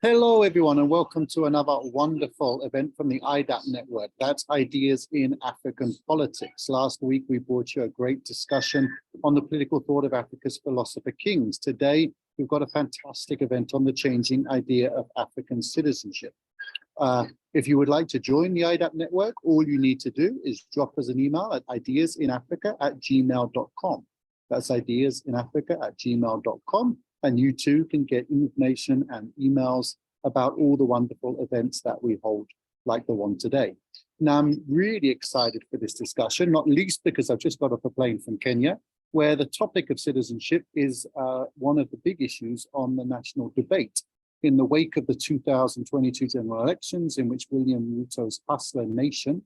Hello, everyone, and welcome to another wonderful event from the IDAP network. That's Ideas in African Politics. Last week, we brought you a great discussion on the political thought of Africa's philosopher kings. Today, we've got a fantastic event on the changing idea of African citizenship. If you would like to join the IDAP network, all you need to do is drop us an email at ideasinafrica@gmail.com. That's ideasinafrica@gmail.com. And you too can get information and emails about all the wonderful events that we hold, like the one today. Now, I'm really excited for this discussion, not least because I've just got off a plane from Kenya, where the topic of citizenship is one of the big issues on the national debate. In the wake of the 2022 general elections, in which William Ruto's hustler nation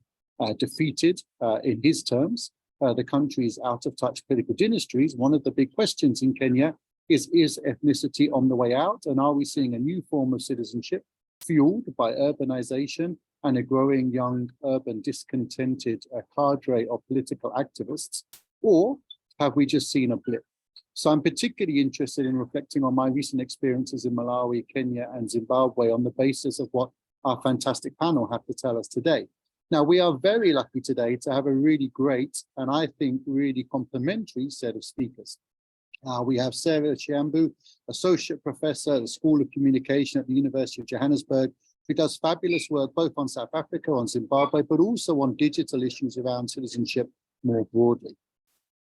defeated, in his terms, the country's out-of-touch political dynasties, one of the big questions in Kenya is ethnicity on the way out? And are we seeing a new form of citizenship fueled by urbanization and a growing young urban discontented cadre of political activists? Or have we just seen a blip? So I'm particularly interested in reflecting on my recent experiences in Malawi, Kenya, and Zimbabwe on the basis of what our fantastic panel have to tell us today. Now, we are very lucky today to have a really great and I think really complementary set of speakers. We have Sarah Chiumbu, Associate Professor at the School of Communication at the University of Johannesburg, who does fabulous work both on South Africa, on Zimbabwe, but also on digital issues around citizenship more broadly.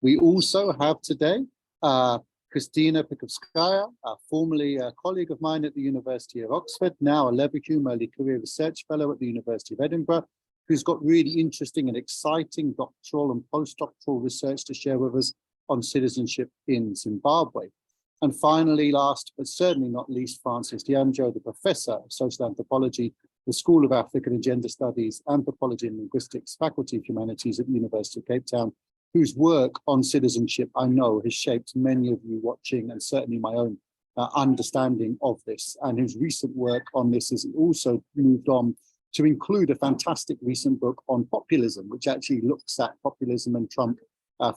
We also have today Kristina Pikovskaia, formerly a colleague of mine at the University of Oxford, now a Leverhulme Early Career Research Fellow at the University of Edinburgh, who's got really interesting and exciting doctoral and postdoctoral research to share with us on citizenship in Zimbabwe. And finally, last but certainly not least, Francis Nyamnjoh, the Professor of Social Anthropology, the School of African and Gender Studies, Anthropology and Linguistics, Faculty of Humanities at the University of Cape Town, whose work on citizenship I know has shaped many of you watching and certainly my own understanding of this, and whose recent work on this has also moved on to include a fantastic recent book on populism, which actually looks at populism and Trump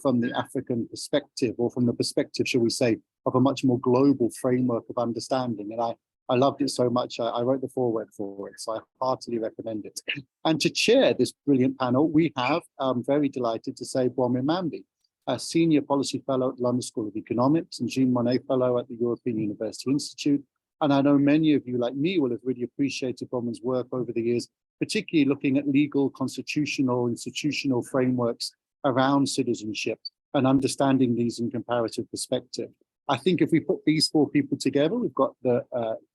from the African perspective, or from the perspective, shall we say, of a much more global framework of understanding. And I loved it so much, I wrote the foreword for it, so I heartily recommend it. And to chair this brilliant panel, we have, I'm very delighted to say, Bronwen Manby, a Senior Policy Fellow at the London School of Economics and Jean Monnet Fellow at the European University Institute. And I know many of you, like me, will have really appreciated Bronwen's work over the years, particularly looking at legal, constitutional, institutional frameworks around citizenship and understanding these in comparative perspective. I think if we put these four people together, we've got the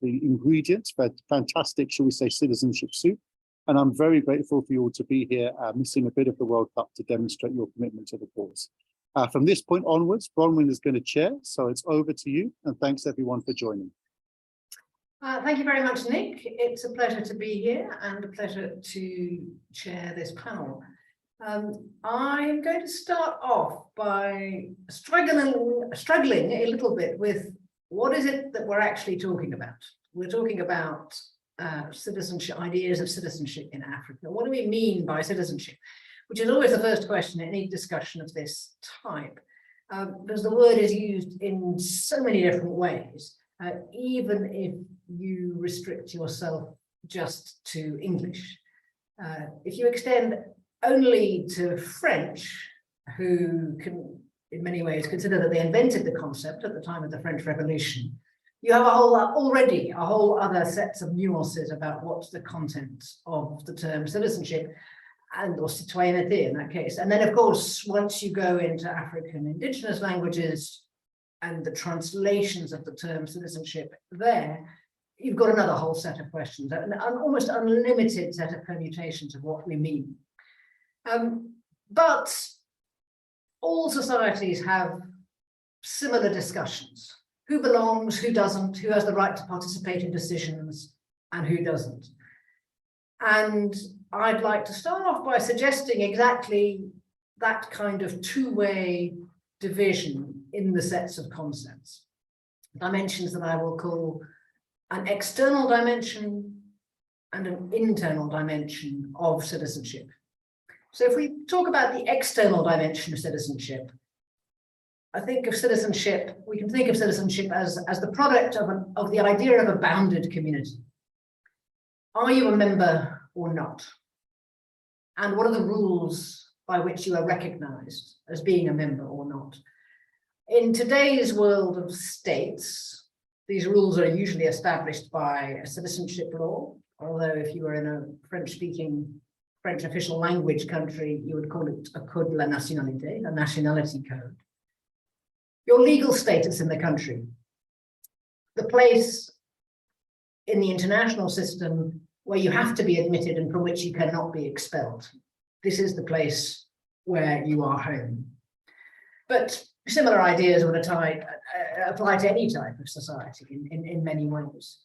ingredients for a fantastic, shall we say, citizenship soup. And I'm very grateful for you all to be here, missing a bit of the World Cup to demonstrate your commitment to the cause. From this point onwards, Bronwen is going to chair, so it's over to you. And thanks everyone for joining. Thank you very much, Nick. It's a pleasure to be here and a pleasure to chair this panel. I'm going to start off by struggling a little bit with what is it that we're actually talking about. We're talking about citizenship, ideas of citizenship in Africa. What do we mean by citizenship? Which is always the first question in any discussion of this type, because the word is used in so many different ways, even if you restrict yourself just to English. If you extend only to French, who can, in many ways, consider that they invented the concept at the time of the French Revolution, you have already a whole other sets of nuances about what's the content of the term citizenship, and or citoyenneté in that case. And then, of course, once you go into African indigenous languages and the translations of the term citizenship there, you've got another whole set of questions, an almost unlimited set of permutations of what we mean. But all societies have similar discussions. Who belongs, who doesn't, who has the right to participate in decisions, and who doesn't. And I'd like to start off by suggesting exactly that kind of two-way division in the sets of concepts. Dimensions that I will call an external dimension and an internal dimension of citizenship. So if we talk about the external dimension of citizenship, I think of citizenship, we can think of citizenship as the product of the idea of a bounded community. Are you a member or not? And what are the rules by which you are recognized as being a member or not? In today's world of states, these rules are usually established by a citizenship law, although if you were in a French-speaking, French official language country, you would call it a code de la nationalité, a nationality code. Your legal status in the country, the place in the international system where you have to be admitted and from which you cannot be expelled. This is the place where you are home. But similar ideas would apply to any type of society in many ways.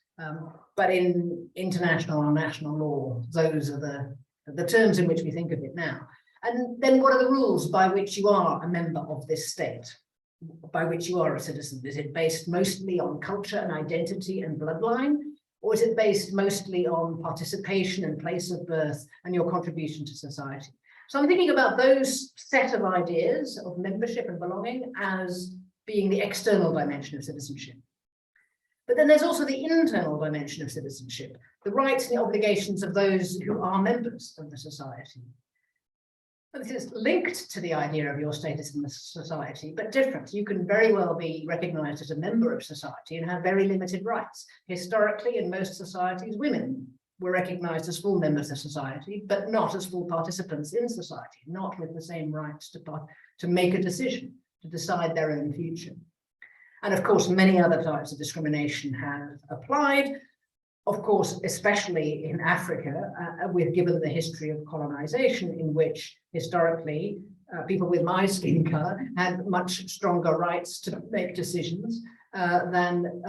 But in international or national law, those are the terms in which we think of it now. And then what are the rules by which you are a member of this state, by which you are a citizen? Is it based mostly on culture and identity and bloodline? Or is it based mostly on participation and place of birth and your contribution to society? So I'm thinking about those set of ideas of membership and belonging as being the external dimension of citizenship. But then there's also the internal dimension of citizenship, the rights and the obligations of those who are members of the society. And this is linked to the idea of your status in the society, but different. You can very well be recognized as a member of society and have very limited rights. Historically, in most societies, women were recognized as full members of society, but not as full participants in society, not with the same rights to make a decision, to decide their own future. And of course, many other types of discrimination have applied. Of course, especially in Africa, given the history of colonization, in which historically people with my skin color had much stronger rights to make decisions than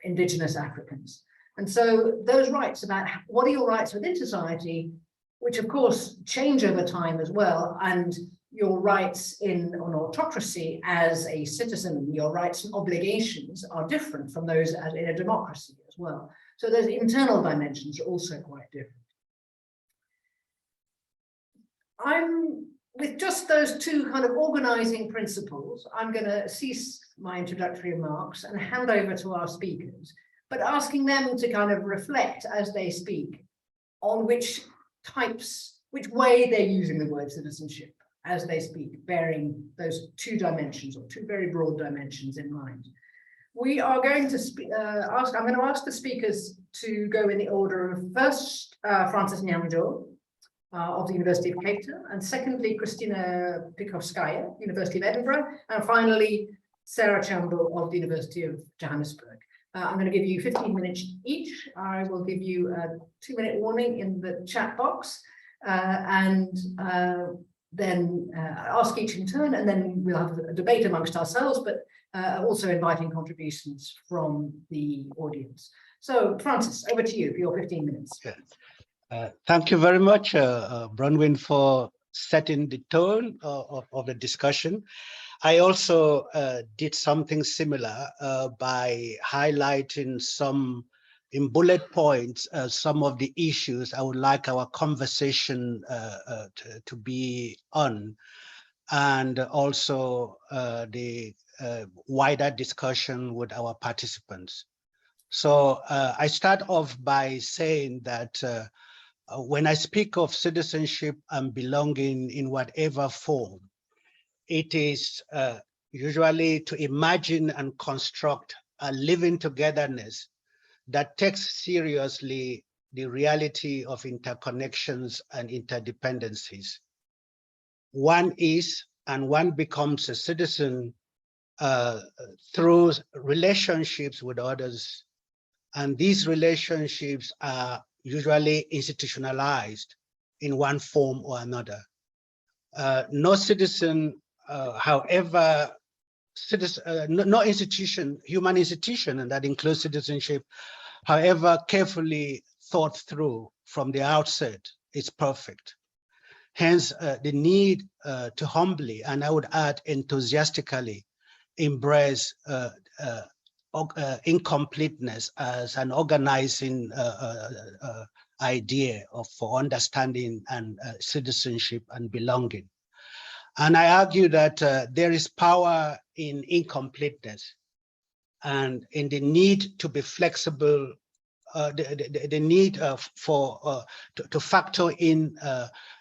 indigenous Africans. And so those rights about what are your rights within society, which of course change over time as well, and your rights in an autocracy as a citizen, your rights and obligations are different from those in a democracy as well. So those internal dimensions are also quite different. With just those two kind of organizing principles, I'm going to cease my introductory remarks and hand over to our speakers, but asking them to kind of reflect as they speak on which way they're using the word citizenship as they speak, bearing those two dimensions or two very broad dimensions in mind. We are going to I'm going to ask the speakers to go in the order of first Francis Nyamnjoh of the University of Cape Town, and secondly Kristina Pikovskaia, University of Edinburgh, and finally Sarah Chiumbu of the University of Johannesburg. I'm going to give you 15 minutes each. I will give you a 2-minute warning in the chat box, and then ask each in turn, and then we'll have a debate amongst ourselves, but also inviting contributions from the audience. So Francis, over to you for your 15 minutes. Yeah. Thank you very much, Bronwen, for setting the tone of the discussion. I also did something similar by highlighting in bullet points, some of the issues I would like our conversation to be on, and also the wider discussion with our participants. So I start off by saying that when I speak of citizenship and belonging in whatever form, it is usually to imagine and construct a living togetherness that takes seriously the reality of interconnections and interdependencies. One is and one becomes a citizen through relationships with others, and these relationships are usually institutionalized in one form or another. No citizen, however, no institution, human institution, and that includes citizenship, however carefully thought through from the outset, is perfect. Hence, the need to humbly, and I would add enthusiastically, embrace incompleteness as an organizing idea for understanding and citizenship and belonging. And I argue that there is power in incompleteness and in the need to be flexible, the need to factor in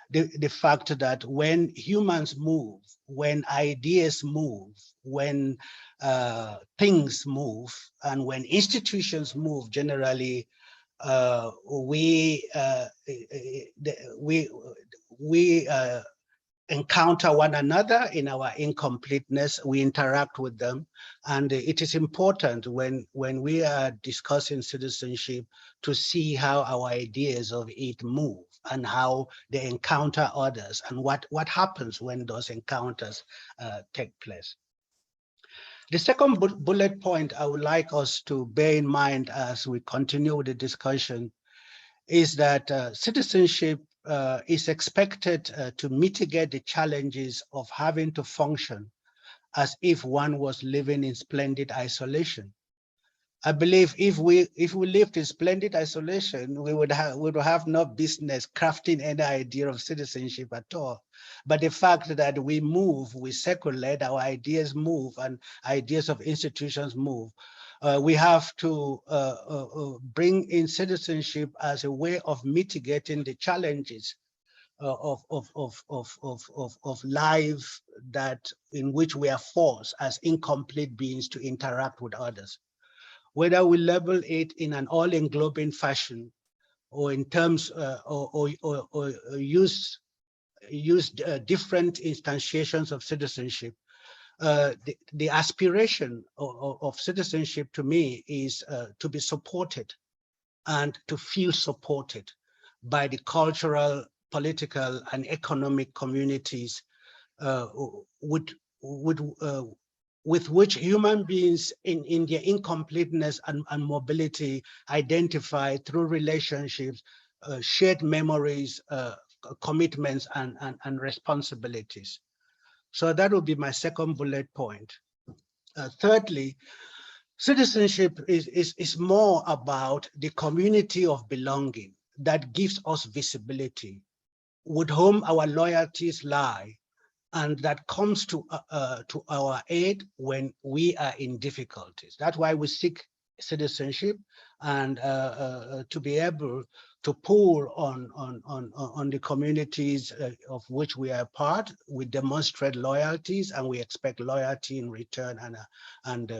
the fact that when humans move, when ideas move, when things move, and when institutions move, generally, we encounter one another in our incompleteness, we interact with them. And it is important when we are discussing citizenship to see how our ideas of it move and how they encounter others and what happens when those encounters take place. The second bullet point I would like us to bear in mind as we continue with the discussion is that citizenship is expected to mitigate the challenges of having to function as if one was living in splendid isolation. I believe if we lived in splendid isolation, we would have no business crafting any idea of citizenship at all. But the fact that we move, we circulate, our ideas move, and ideas of institutions move, we have to bring in citizenship as a way of mitigating the challenges of life in which we are forced as incomplete beings to interact with others. Whether we label it in an all-englobing fashion or in terms or use different instantiations of citizenship, the aspiration of citizenship to me is to be supported and to feel supported by the cultural, political, and economic communities with which human beings in their incompleteness and mobility identify through relationships, shared memories, commitments, and responsibilities. So that would be my second bullet point. Thirdly, citizenship is more about the community of belonging that gives us visibility, with whom our loyalties lie, and that comes to our aid when we are in difficulties. That's why we seek citizenship, and to be able to pull on the communities of which we are part. We demonstrate loyalties, and we expect loyalty in return and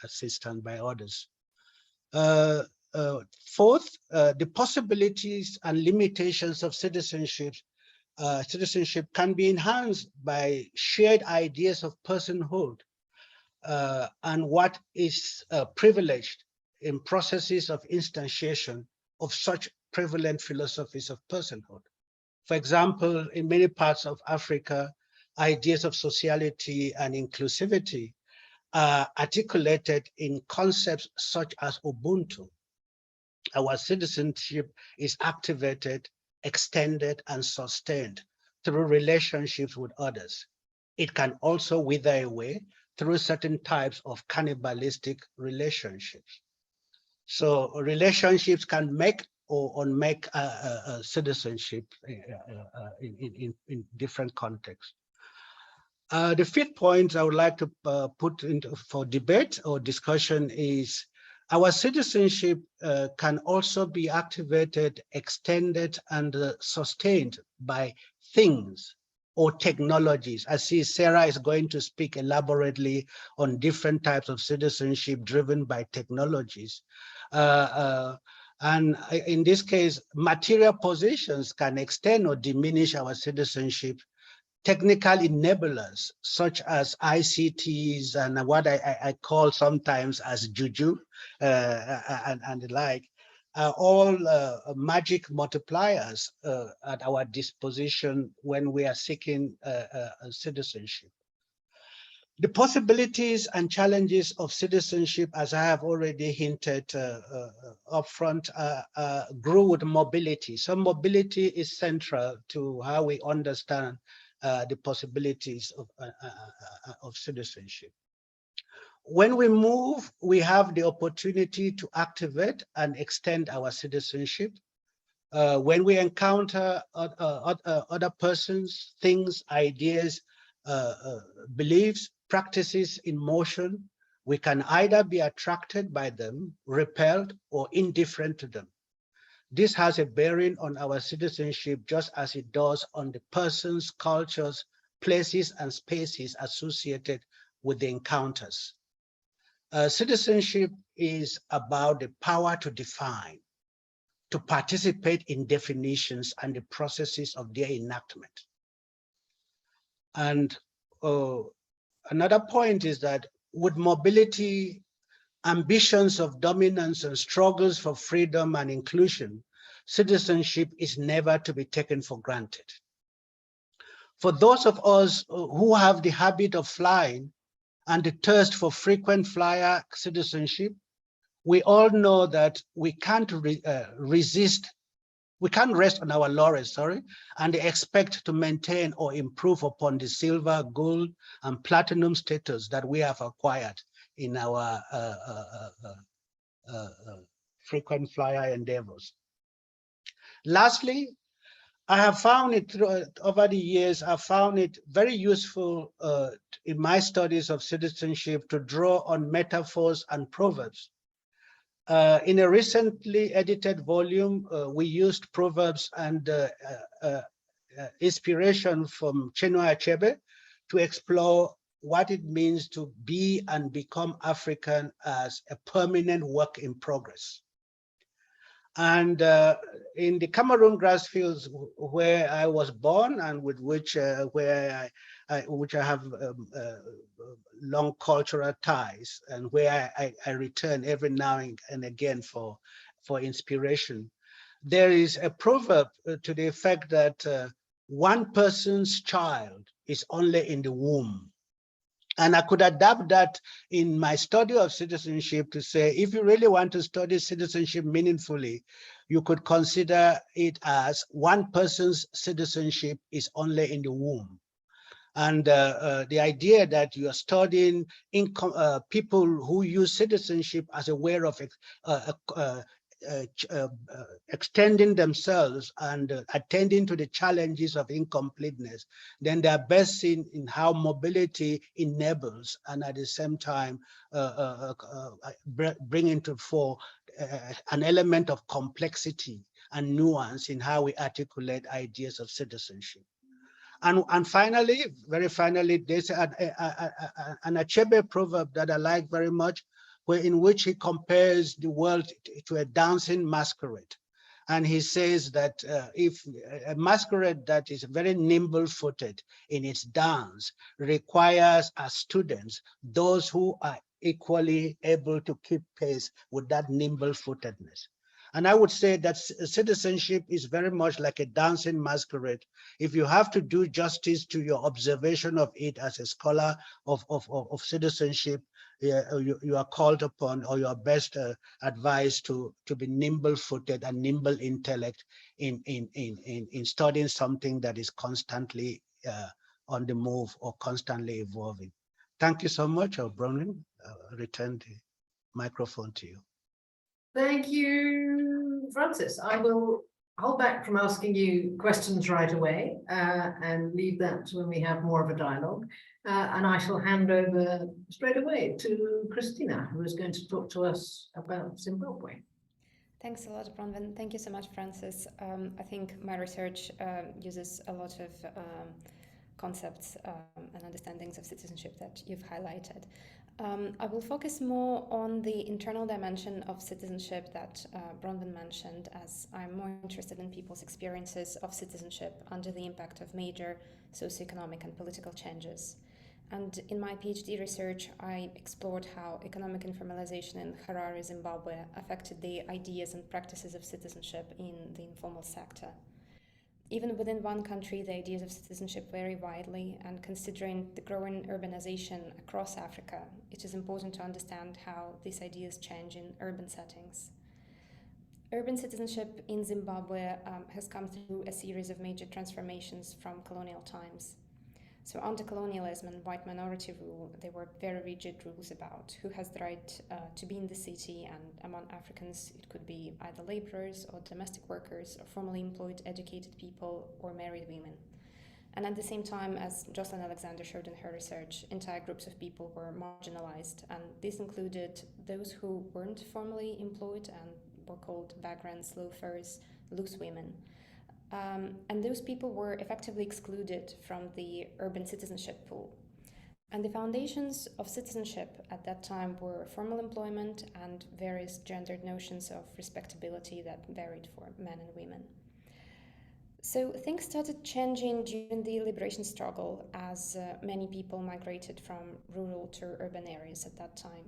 assistance by others. Fourth, the possibilities and limitations of citizenship can be enhanced by shared ideas of personhood and what is privileged in processes of instantiation of such prevalent philosophies of personhood. For example, in many parts of Africa, ideas of sociality and inclusivity are articulated in concepts such as Ubuntu. Our citizenship is activated, extended, and sustained through relationships with others. It can also wither away through certain types of cannibalistic relationships. So relationships can make or unmake citizenship in different contexts. The fifth point I would like to put into for debate or discussion is our citizenship can also be activated, extended, and sustained by things or technologies. I see Sarah is going to speak elaborately on different types of citizenship driven by technologies. And in this case, material possessions can extend or diminish our citizenship. Technical enablers such as ICTs and what I call sometimes as juju and the like are all magic multipliers at our disposition when we are seeking citizenship. The possibilities and challenges of citizenship, as I have already hinted upfront, grew with mobility. So mobility is central to how we understand the possibilities of citizenship. When we move, we have the opportunity to activate and extend our citizenship. When we encounter other persons, things, ideas, beliefs, practices in motion, we can either be attracted by them, repelled, or indifferent to them. This has a bearing on our citizenship just as it does on the persons, cultures, places, and spaces associated with the encounters. Citizenship is about the power to define, to participate in definitions and the processes of their enactment. And another point is that with mobility, ambitions of dominance and struggles for freedom and inclusion, citizenship is never to be taken for granted. For those of us who have the habit of flying and the thirst for frequent flyer citizenship, we all know that we can't we can't rest on our laurels, and expect to maintain or improve upon the silver, gold, and platinum status that we have acquired in our frequent flyer endeavors. Lastly, I have found it over the years, I found it very useful in my studies of citizenship to draw on metaphors and proverbs. In a recently edited volume, we used proverbs and inspiration from Chinua Achebe to explore what it means to be and become African as a permanent work in progress. And in the Cameroon grassfields where I was born and with which where I have long cultural ties, and where I return every now and again for inspiration, there is a proverb to the effect that one person's child is only in the womb. And I could adapt that in my study of citizenship to say, if you really want to study citizenship meaningfully, you could consider it as one person's citizenship is only in the womb. And the idea that you are studying people who use citizenship as a way of extending themselves and attending to the challenges of incompleteness, then they are best seen in how mobility enables and at the same time bring into fore an element of complexity and nuance in how we articulate ideas of citizenship. And finally, very finally, there's an Achebe proverb that I like very much, in which he compares the world to a dancing masquerade. And he says that if a masquerade that is very nimble-footed in its dance requires as students those who are equally able to keep pace with that nimble-footedness. And I would say that citizenship is very much like a dancing masquerade. If you have to do justice to your observation of it as a scholar of citizenship, you are called upon, or you are best advised to be nimble-footed and nimble intellect in studying something that is constantly on the move or constantly evolving. Thank you so much, Bronwen. Return the microphone to you. Thank you, Francis. I will hold back from asking you questions right away and leave that to when we have more of a dialogue. And I shall hand over straight away to Kristina, who is going to talk to us about Zimbabwe. Thanks a lot, Bronwen. Thank you so much, Francis. I think my research uses a lot of concepts and understandings of citizenship that you've highlighted. I will focus more on the internal dimension of citizenship that Bronwen mentioned, as I'm more interested in people's experiences of citizenship under the impact of major socioeconomic and political changes. And in my PhD research, I explored how economic informalization in Harare, Zimbabwe affected the ideas and practices of citizenship in the informal sector. Even within one country, the ideas of citizenship vary widely, and considering the growing urbanization across Africa, it is important to understand how these ideas change in urban settings. Urban citizenship in Zimbabwe has come through a series of major transformations from colonial times. So under colonialism and white minority rule, there were very rigid rules about who has the right to be in the city, and among Africans it could be either laborers or domestic workers or formally employed educated people or married women. And at the same time, as Jocelyn Alexander showed in her research, entire groups of people were marginalized, and this included those who weren't formally employed and were called vagrants, loafers, loose women. And those people were effectively excluded from the urban citizenship pool. And the foundations of citizenship at that time were formal employment and various gendered notions of respectability that varied for men and women. So things started changing during the liberation struggle as many people migrated from rural to urban areas at that time.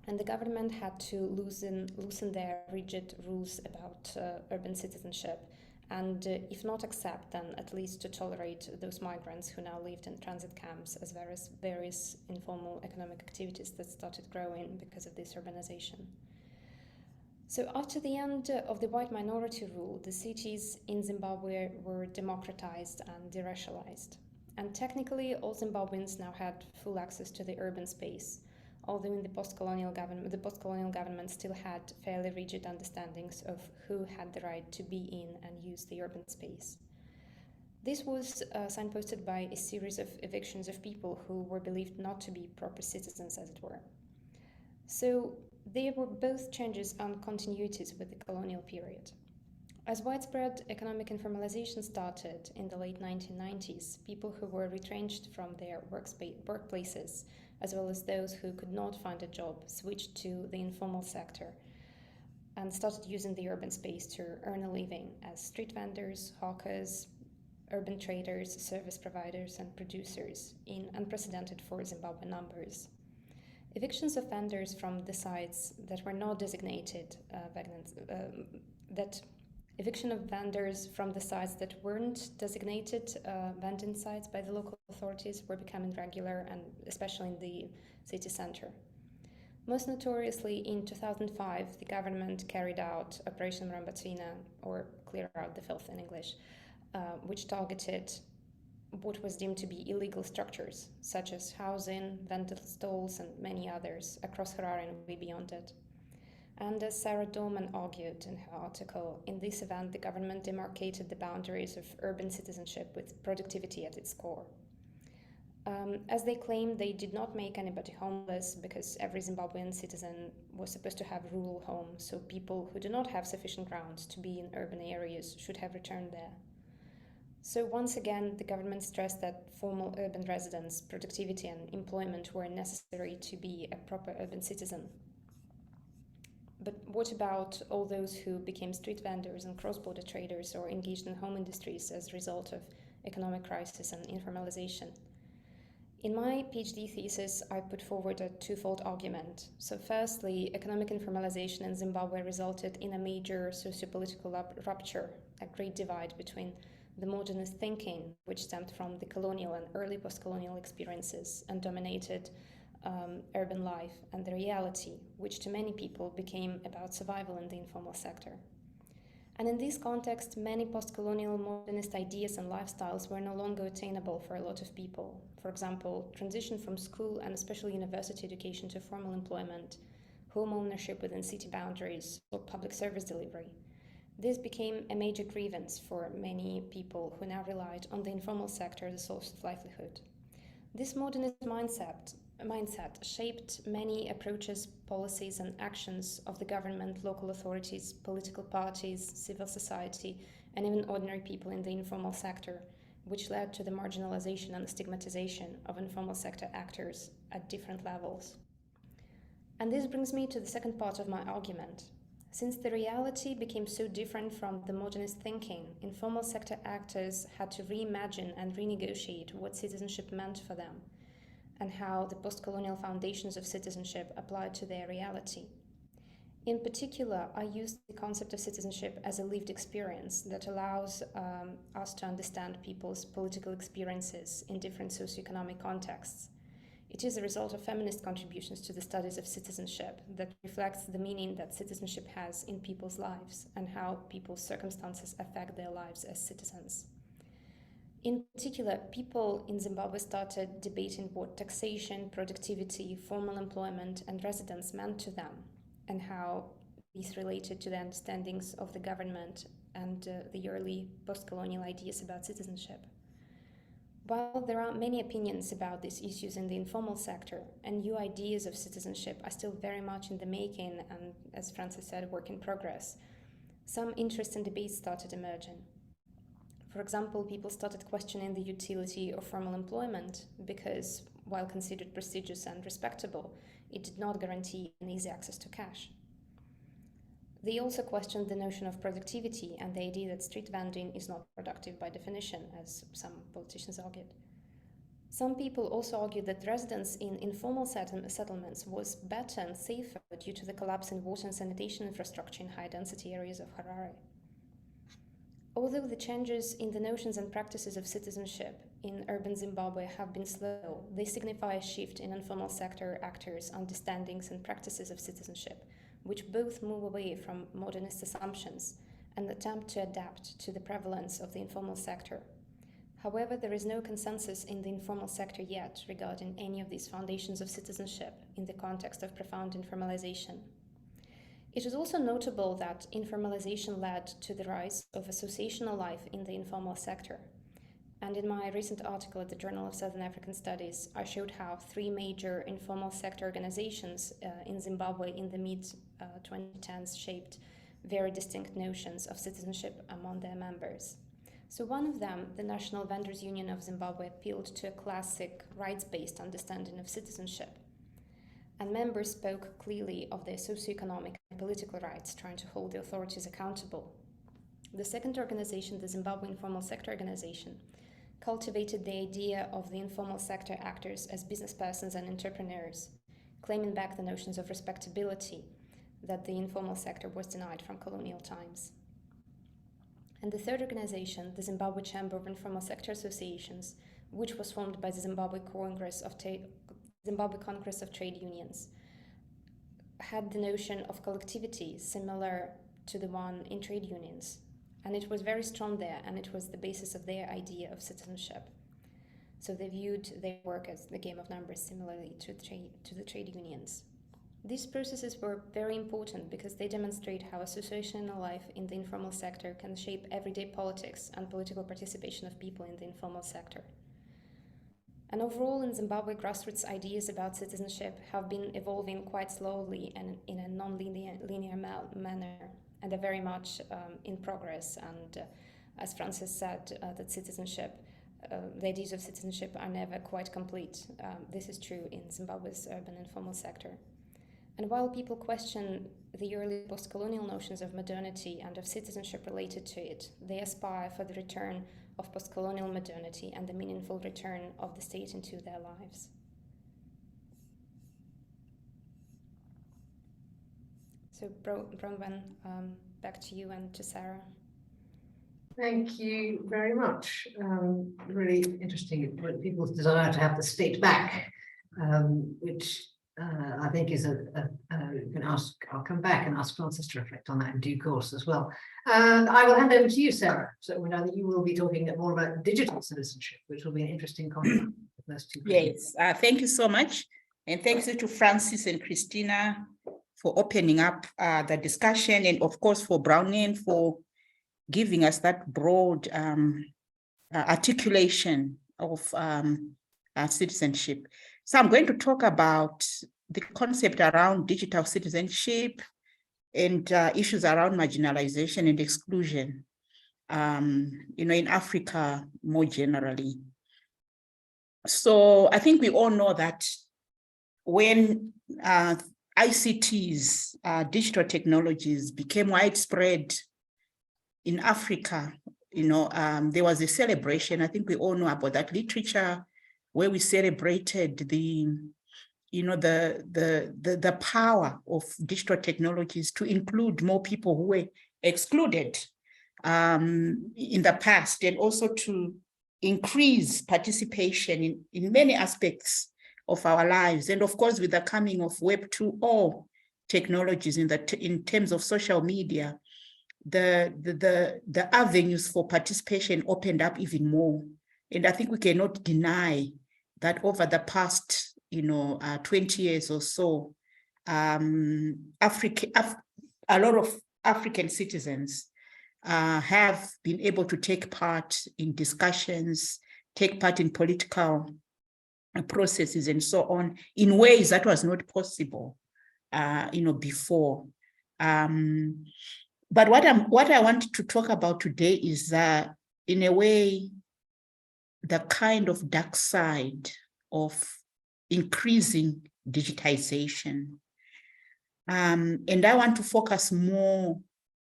And the government had to loosen their rigid rules about urban citizenship, and if not accept, then at least to tolerate those migrants who now lived in transit camps, as well as various informal economic activities that started growing because of this urbanization. So after the end of the white minority rule, the cities in Zimbabwe were democratized and deracialized. And technically, all Zimbabweans now had full access to the urban space, although in the post-colonial government still had fairly rigid understandings of who had the right to be in and use the urban space. This was signposted by a series of evictions of people who were believed not to be proper citizens, as it were. So there were both changes and continuities with the colonial period. As widespread economic informalization started in the late 1990s, people who were retrenched from their workplaces, as well as those who could not find a job, switched to the informal sector and started using the urban space to earn a living as street vendors, hawkers, urban traders, service providers, and producers in unprecedented for Zimbabwe numbers. Evictions of vendors from the sites that were not designated eviction of vendors from the sites that weren't designated vending sites by the local authorities were becoming regular, and especially in the city center. Most notoriously, in 2005, the government carried out Operation Rambatsvina, or Clear Out the Filth in English, which targeted what was deemed to be illegal structures, such as housing, vendor stalls, and many others across Harare and way beyond it. And as Sarah Dorman argued in her article, in this event, the government demarcated the boundaries of urban citizenship with productivity at its core. As they claimed, they did not make anybody homeless because every Zimbabwean citizen was supposed to have a rural home, so people who do not have sufficient grounds to be in urban areas should have returned there. So once again, the government stressed that formal urban residence, productivity, and employment were necessary to be a proper urban citizen. But what about all those who became street vendors and cross-border traders or engaged in home industries as a result of economic crisis and informalization? In my PhD thesis, I put forward a twofold argument. So firstly, economic informalization in Zimbabwe resulted in a major socio-political rupture, a great divide between the modernist thinking, which stemmed from the colonial and early post-colonial experiences and dominated urban life, and the reality, which to many people became about survival in the informal sector. And in this context, many post-colonial modernist ideas and lifestyles were no longer attainable for a lot of people. For example, transition from school and especially university education to formal employment, home ownership within city boundaries, or public service delivery. This became a major grievance for many people who now relied on the informal sector as a source of livelihood. This modernist mindset shaped many approaches, policies, and actions of the government, local authorities, political parties, civil society, and even ordinary people in the informal sector, which led to the marginalization and stigmatization of informal sector actors at different levels. And this brings me to the second part of my argument. Since the reality became so different from the modernist thinking, informal sector actors had to reimagine and renegotiate what citizenship meant for them, and how the post-colonial foundations of citizenship applied to their reality. In particular, I used the concept of citizenship as a lived experience that allows us to understand people's political experiences in different socioeconomic contexts. It is a result of feminist contributions to the studies of citizenship that reflects the meaning that citizenship has in people's lives and how people's circumstances affect their lives as citizens. In particular, people in Zimbabwe started debating what taxation, productivity, formal employment, and residence meant to them, and how these related to the understandings of the government and the early post-colonial ideas about citizenship. While there are many opinions about these issues in the informal sector, and new ideas of citizenship are still very much in the making and, as Francis said, work in progress, some interest and debates started emerging. For example, people started questioning the utility of formal employment because, while considered prestigious and respectable, it did not guarantee an easy access to cash. They also questioned the notion of productivity and the idea that street vending is not productive by definition, as some politicians argued. Some people also argued that residence in informal settlements was better and safer due to the collapse in water and sanitation infrastructure in high-density areas of Harare. Although the changes in the notions and practices of citizenship in urban Zimbabwe have been slow, they signify a shift in informal sector actors' understandings and practices of citizenship, which both move away from modernist assumptions and attempt to adapt to the prevalence of the informal sector. However, there is no consensus in the informal sector yet regarding any of these foundations of citizenship in the context of profound informalization. It is also notable that informalization led to the rise of associational life in the informal sector. And in my recent article at the Journal of Southern African Studies, I showed how 3 major informal sector organizations in Zimbabwe in the mid-2010s shaped very distinct notions of citizenship among their members. So one of them, the National Vendors Union of Zimbabwe, appealed to a classic rights-based understanding of citizenship. And members spoke clearly of their socioeconomic and political rights, trying to hold the authorities accountable. The second organization, the Zimbabwe Informal Sector Organization, cultivated the idea of the informal sector actors as business persons and entrepreneurs, claiming back the notions of respectability that the informal sector was denied from colonial times. And the third organization, the Zimbabwe Chamber of Informal Sector Associations, which was formed by the Zimbabwe Congress of Trade Unions, had the notion of collectivity similar to the one in trade unions. And it was very strong there, and it was the basis of their idea of citizenship. So they viewed their work as the game of numbers similarly to the trade unions. These processes were very important because they demonstrate how associational life in the informal sector can shape everyday politics and political participation of people in the informal sector. And overall, in Zimbabwe, grassroots ideas about citizenship have been evolving quite slowly and in a non-linear manner, and are very much in progress. And as Francis said, that citizenship, the ideas of citizenship are never quite complete. This is true in Zimbabwe's urban informal sector. And while people question the early post-colonial notions of modernity and of citizenship related to it, they aspire for the return of post-colonial modernity and the meaningful return of the state into their lives. So, Bronwen, back to you and to Sarah. Thank you very much. Really interesting. People's desire to have the state back, which I think is you can ask. I'll come back and ask Francis to reflect on that in due course as well. And I will hand over to you, Sarah. So we know that you will be talking more about digital citizenship, which will be an interesting concept. Those two. Yes, thank you so much, and thanks to Francis and Kristina for opening up the discussion, and of course for Bronwen for giving us that broad articulation of citizenship. So I'm going to talk about the concept around digital citizenship and issues around marginalization and exclusion, in Africa more generally. So I think we all know that when ICTs, digital technologies became widespread in Africa, there was a celebration. I think we all know about that literature where we celebrated the power of digital technologies to include more people who were excluded in the past, and also to increase participation in many aspects of our lives. And of course, with the coming of Web 2.0 technologies in terms of social media, the avenues for participation opened up even more. And I think we cannot deny that over the past, 20 years or so, a lot of African citizens have been able to take part in discussions, take part in political processes and so on in ways that was not possible, before. But what I want to talk about today is that, in a way, the kind of dark side of increasing digitization. And I want to focus more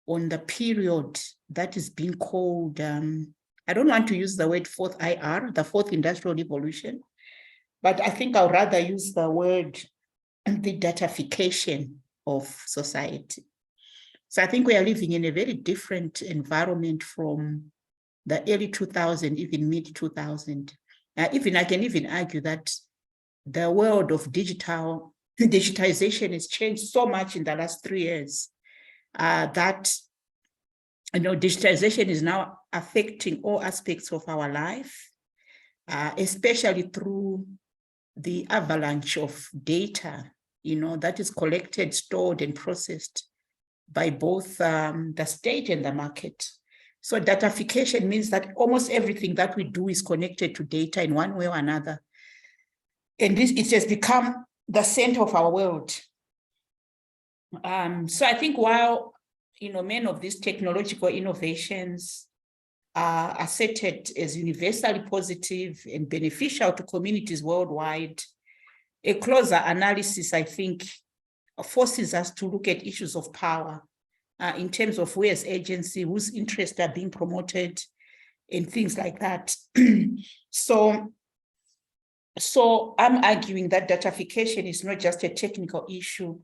on the period that is being called, I don't want to use the word fourth IR, the fourth industrial revolution, but I think I'd rather use the word the datafication of society. So I think we are living in a very different environment from the early 2000s, even mid 2000. Even I can even argue that the world of digitization has changed so much in the last 3 years that digitization is now affecting all aspects of our life, especially through the avalanche of data, that is collected, stored, and processed by both the state and the market. So datafication means that almost everything that we do is connected to data in one way or another. And it has become the center of our world. So I think while, many of these technological innovations are asserted as universally positive and beneficial to communities worldwide, a closer analysis, I think, forces us to look at issues of power in terms of who as agency, whose interests are being promoted, and things like that. So I'm arguing that datafication is not just a technical issue,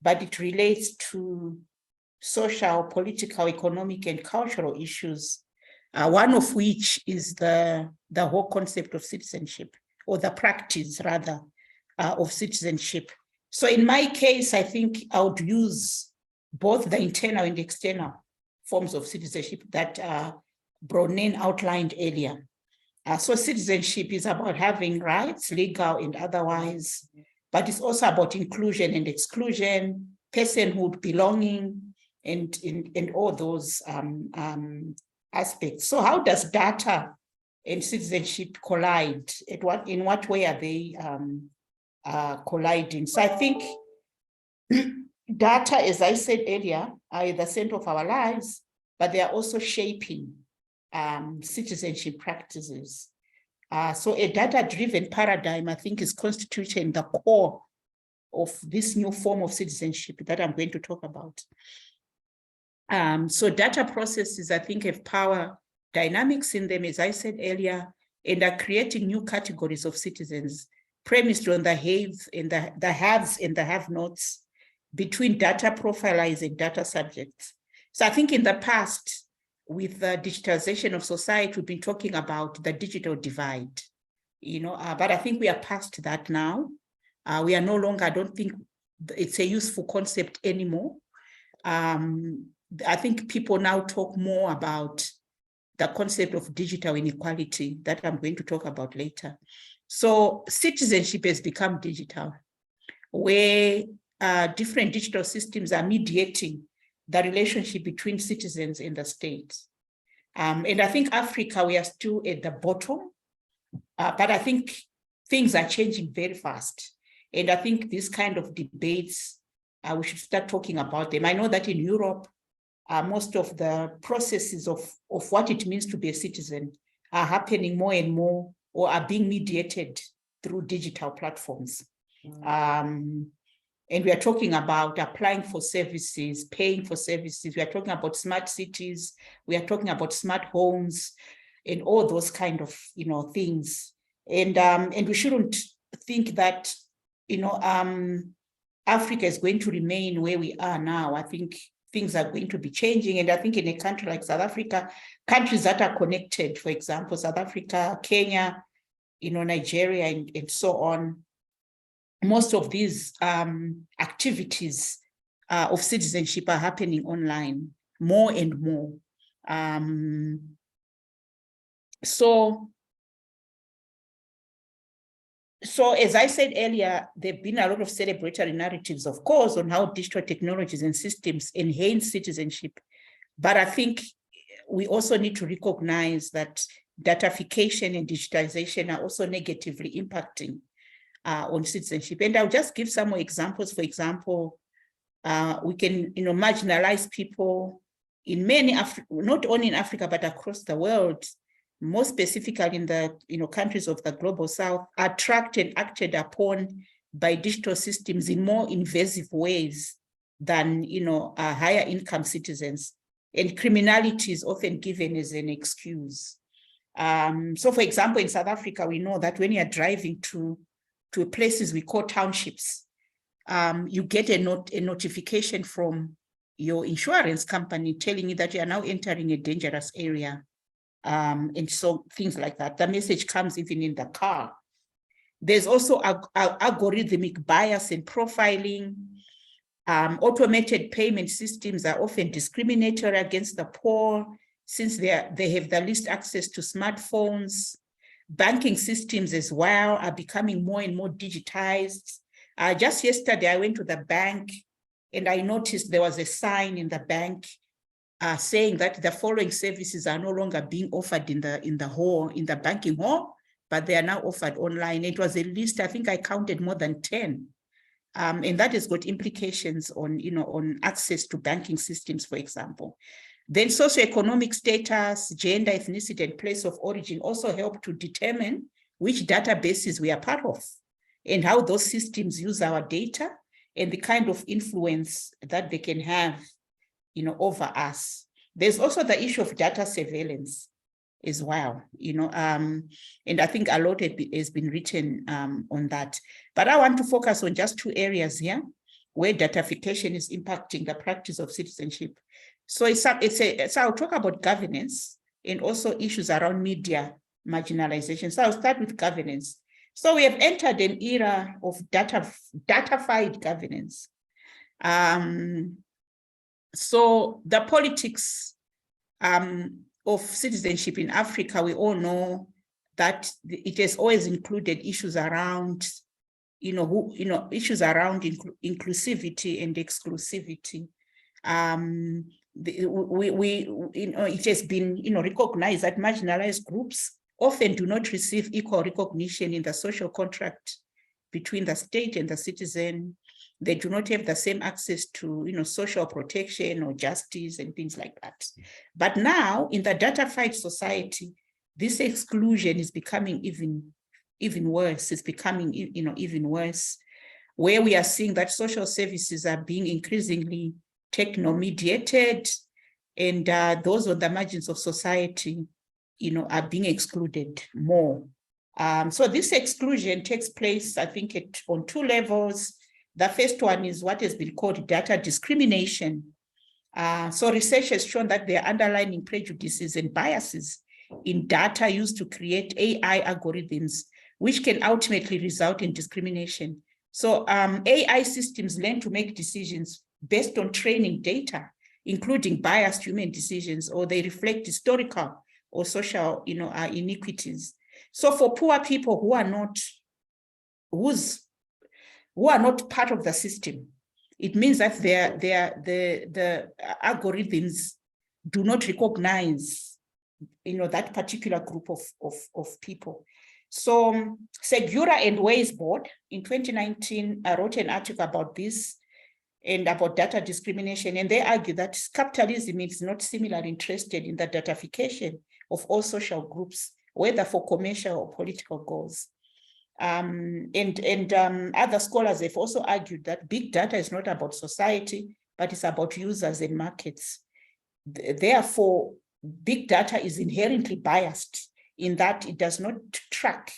but it relates to social, political, economic, and cultural issues, one of which is the whole concept of citizenship, or the practice, rather, of citizenship. So in my case, I think I would use both the internal and external forms of citizenship that Bronwen outlined earlier. So citizenship is about having rights, legal and otherwise, but it's also about inclusion and exclusion, personhood, belonging, and all those aspects. So how does data and citizenship collide? In what way are they colliding? So I think data, as I said earlier, are at the center of our lives, but they are also shaping citizenship practices. So a data-driven paradigm, I think, is constituting the core of this new form of citizenship that I'm going to talk about. So data processes, I think, have power dynamics in them, as I said earlier, and are creating new categories of citizens premised on the haves and the haves and the have-nots between data profilers and data subjects. So I think in the past, with the digitalization of society, we've been talking about the digital divide, but I think we are past that now. We are no longer, I don't think it's a useful concept anymore. I think people now talk more about the concept of digital inequality that I'm going to talk about later. So citizenship has become digital, where different digital systems are mediating the relationship between citizens and the state. And I think Africa, we are still at the bottom, but I think things are changing very fast. And I think these kind of debates, we should start talking about them. I know that in Europe, most of the processes of what it means to be a citizen are happening more and more, or are being mediated through digital platforms. And we are talking about applying for services, paying for services. We are talking about smart cities. We are talking about smart homes and all those kind of, things. And we shouldn't think that, Africa is going to remain where we are now. I think things are going to be changing. And I think in a country like South Africa, countries that are connected, for example, South Africa, Kenya, Nigeria, and so on, most of these activities of citizenship are happening online more and more. So So as I said earlier, there have been a lot of celebratory narratives, of course, on how digital technologies and systems enhance citizenship. But I think we also need to recognize that datafication and digitization are also negatively impacting on citizenship. And I'll just give some more examples. For example, we can, marginalize people in many, not only in Africa, but across the world, more specifically in the countries of the global south, are tracked and acted upon by digital systems in more invasive ways than higher income citizens. And criminality is often given as an excuse. So for example, in South Africa, we know that when you're driving to places we call townships, you get a notification from your insurance company telling you that you are now entering a dangerous area. And so things like that. The message comes even in the car. There's also algorithmic bias and profiling. Automated payment systems are often discriminatory against the poor since they have the least access to smartphones. Banking systems as well are becoming more and more digitized. Just yesterday, I went to the bank and I noticed there was a sign in the bank saying that the following services are no longer being offered in the banking hall, but they are now offered online. It was a list, I think I counted more than 10. And that has got implications on, on access to banking systems, for example. Then socioeconomic status, gender, ethnicity, and place of origin also help to determine which databases we are part of and how those systems use our data and the kind of influence that they can have, over us. There's also the issue of data surveillance as well, and I think a lot has been written on that. But I want to focus on just two areas here where datafication is impacting the practice of citizenship. So I'll talk about governance and also issues around media marginalization. So I'll start with governance. So we have entered an era of datafied governance. So the politics of citizenship in Africa, we all know that it has always included issues around, issues around inclusivity and exclusivity. It has been, recognized that marginalized groups often do not receive equal recognition in the social contract between the state and the citizen. They do not have the same access to, social protection or justice and things like that. But now in the datafied society, this exclusion is becoming even worse. It's becoming, even worse, where we are seeing that social services are being increasingly techno-mediated, and those on the margins of society, are being excluded more. So this exclusion takes place, I think, on two levels. The first one is what has been called data discrimination. So research has shown that there are underlying prejudices and biases in data used to create AI algorithms, which can ultimately result in discrimination. So AI systems learn to make decisions based on training data, including biased human decisions, or they reflect historical or social, inequities. So for poor people who are not part of the system, it means that the algorithms do not recognize, that particular group of people. So Segura and Wei's board in 2019 wrote an article about this and about data discrimination, and they argue that capitalism is not similarly interested in the datafication of all social groups, whether for commercial or political goals. Other scholars have also argued that big data is not about society, but it's about users and markets. Therefore, big data is inherently biased in that it does not track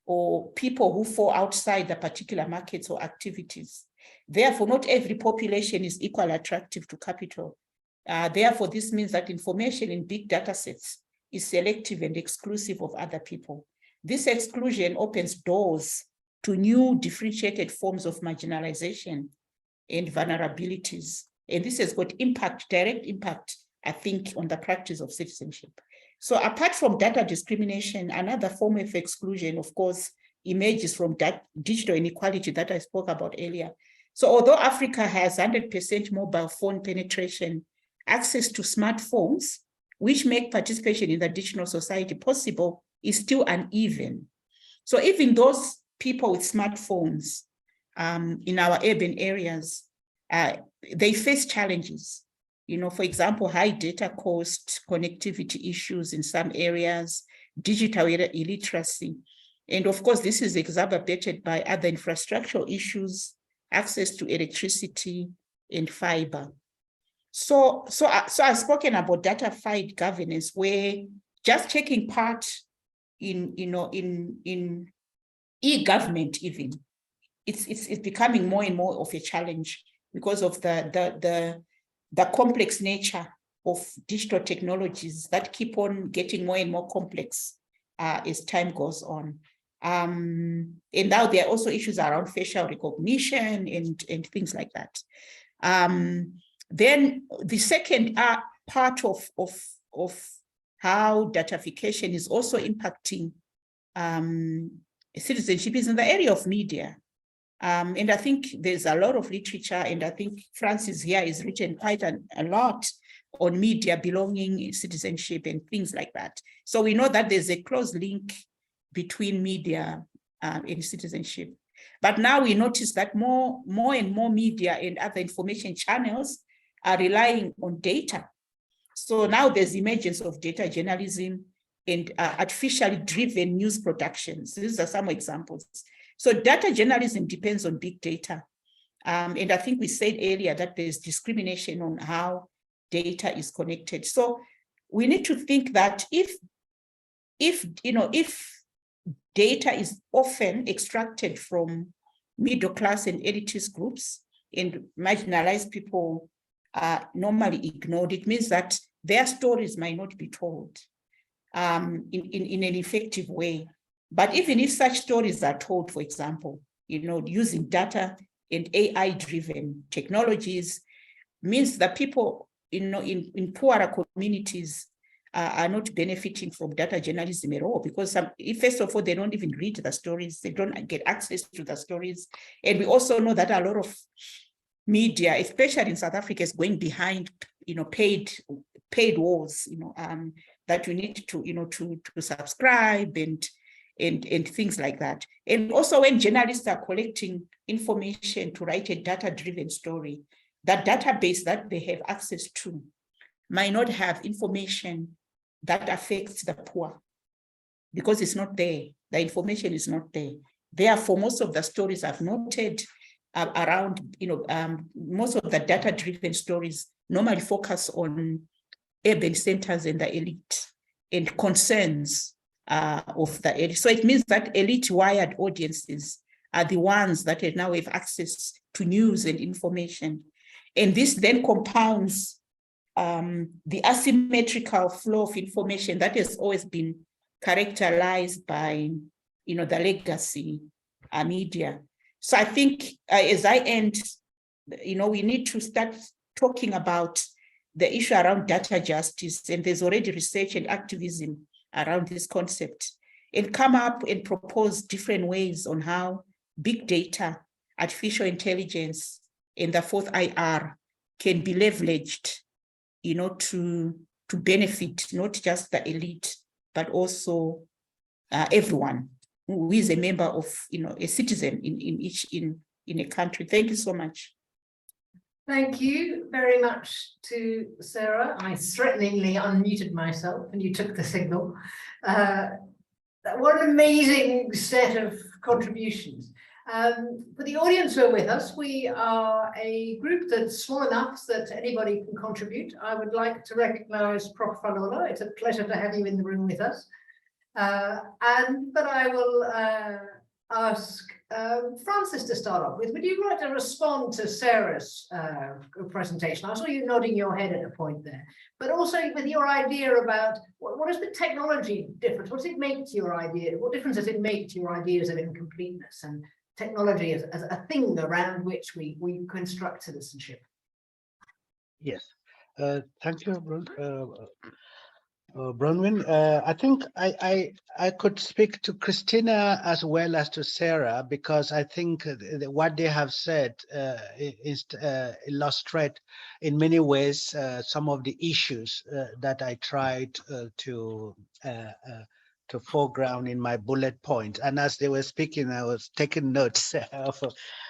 or people who fall outside the particular markets or activities. Therefore, not every population is equally attractive to capital. Therefore, this means that information in big data sets is selective and exclusive of other people. This exclusion opens doors to new differentiated forms of marginalization and vulnerabilities. And this has got direct impact, I think, on the practice of citizenship. So apart from data discrimination, another form of exclusion, of course, emerges from that digital inequality that I spoke about earlier. So although Africa has 100% mobile phone penetration, access to smartphones, which make participation in the digital society possible, is still uneven. So even those people with smartphones in our urban areas, they face challenges. You know, for example, high data cost, connectivity issues in some areas, digital illiteracy. And of course, this is exacerbated by other infrastructural issues, access to electricity and fiber. So I've spoken about data-fied governance, where just taking part in e-government even, it's becoming more and more of a challenge because of the complex nature of digital technologies that keep on getting more and more complex as time goes on. And now there are also issues around facial recognition and things like that. Then the second part of how datafication is also impacting citizenship is in the area of media. And I think there's a lot of literature, and I think Francis here has written quite a lot on media belonging, citizenship, and things like that. So we know that there's a close link between media and citizenship. But now we notice that more and more media and other information channels are relying on data. So now there's emergence of data journalism and artificially driven news productions. These are some examples. So data journalism depends on big data. And I think we said earlier that there's discrimination on how data is connected. So we need to think that if data is often extracted from middle class and elitist groups and marginalized people are normally ignored, it means that their stories might not be told in an effective way. But even if such stories are told, for example, using data and AI-driven technologies, means that people in poorer communities are not benefiting from data journalism at all, because first of all, they don't even read the stories, they don't get access to the stories. And we also know that a lot of media, especially in South Africa, is going behind paid walls, that you need to subscribe and things like that. And also when journalists are collecting information to write a data-driven story, that database that they have access to might not have information that affects the poor because it's not there. The information is not there. Therefore, most of the stories I've noted around, most of the data-driven stories normally focus on urban centers and the elite and concerns of the elite. So it means that elite-wired audiences are the ones that now have access to news and information. And this then compounds the asymmetrical flow of information that has always been characterized by, the legacy media. So I think as I end, we need to start talking about the issue around data justice, and there's already research and activism around this concept, and come up and propose different ways on how big data, artificial intelligence, and the fourth IR can be leveraged, to benefit not just the elite, but also everyone who is a member of, a citizen in a country. Thank you so much. Thank you very much to Sarah. I threateningly unmuted myself and you took the signal. What an amazing set of contributions. For the audience who are with us, we are a group that's small enough that anybody can contribute. I would like to recognize Prof. Fanola. It's a pleasure to have you in the room with us. But I will ask Francis to start off with. Would you like to respond to Sarah's presentation? I saw you nodding your head at a point there, but also with your idea about what is the technology difference? What does it make to your idea? What difference does it make to your ideas of incompleteness and technology as a thing around which we construct citizenship? Yes, thank you, Bronwen, I think I could speak to Kristina as well as to Sarah, because I think what they have said is illustrate in many ways some of the issues that I tried to foreground in my bullet point. And as they were speaking, I was taking notes.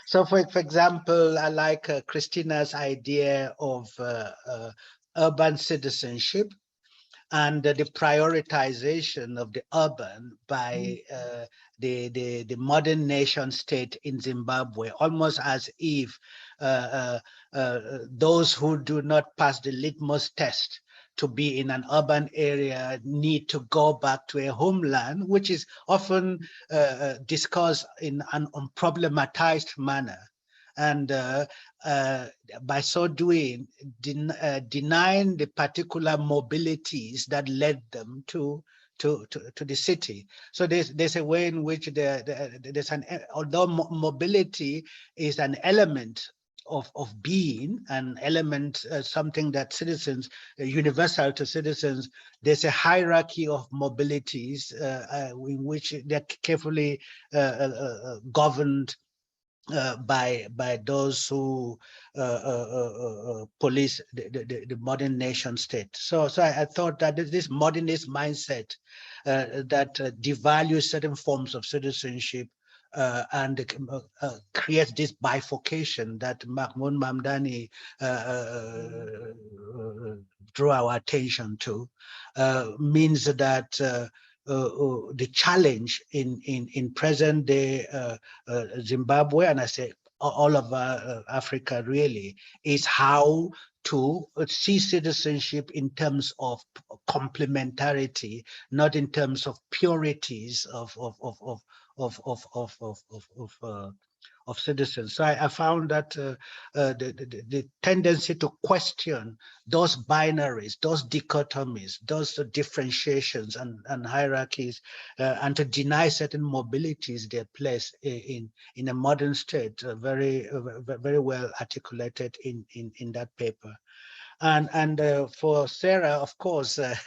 So for example, I like Kristina's idea of urban citizenship, and the prioritization of the urban by the modern nation state in Zimbabwe, almost as if those who do not pass the litmus test to be in an urban area need to go back to a homeland, which is often discussed in an unproblematized manner. And by so doing, denying the particular mobilities that led them to the city. So there's a way in which there's although mobility is an element of being, an element, something that citizens, universal to citizens, there's a hierarchy of mobilities in which they're carefully governed by those who police the modern nation state. So I thought that this modernist mindset that devalues certain forms of citizenship and creates this bifurcation that Mahmoud Mamdani drew our attention to means that the challenge in present day Zimbabwe, and I say all of Africa really, is how to see citizenship in terms of complementarity, not in terms of purities of citizens. So I found that the tendency to question those binaries, those dichotomies, those differentiations and hierarchies, and to deny certain mobilities their place in a modern state, very well articulated in that paper. And for Sarah, of course, the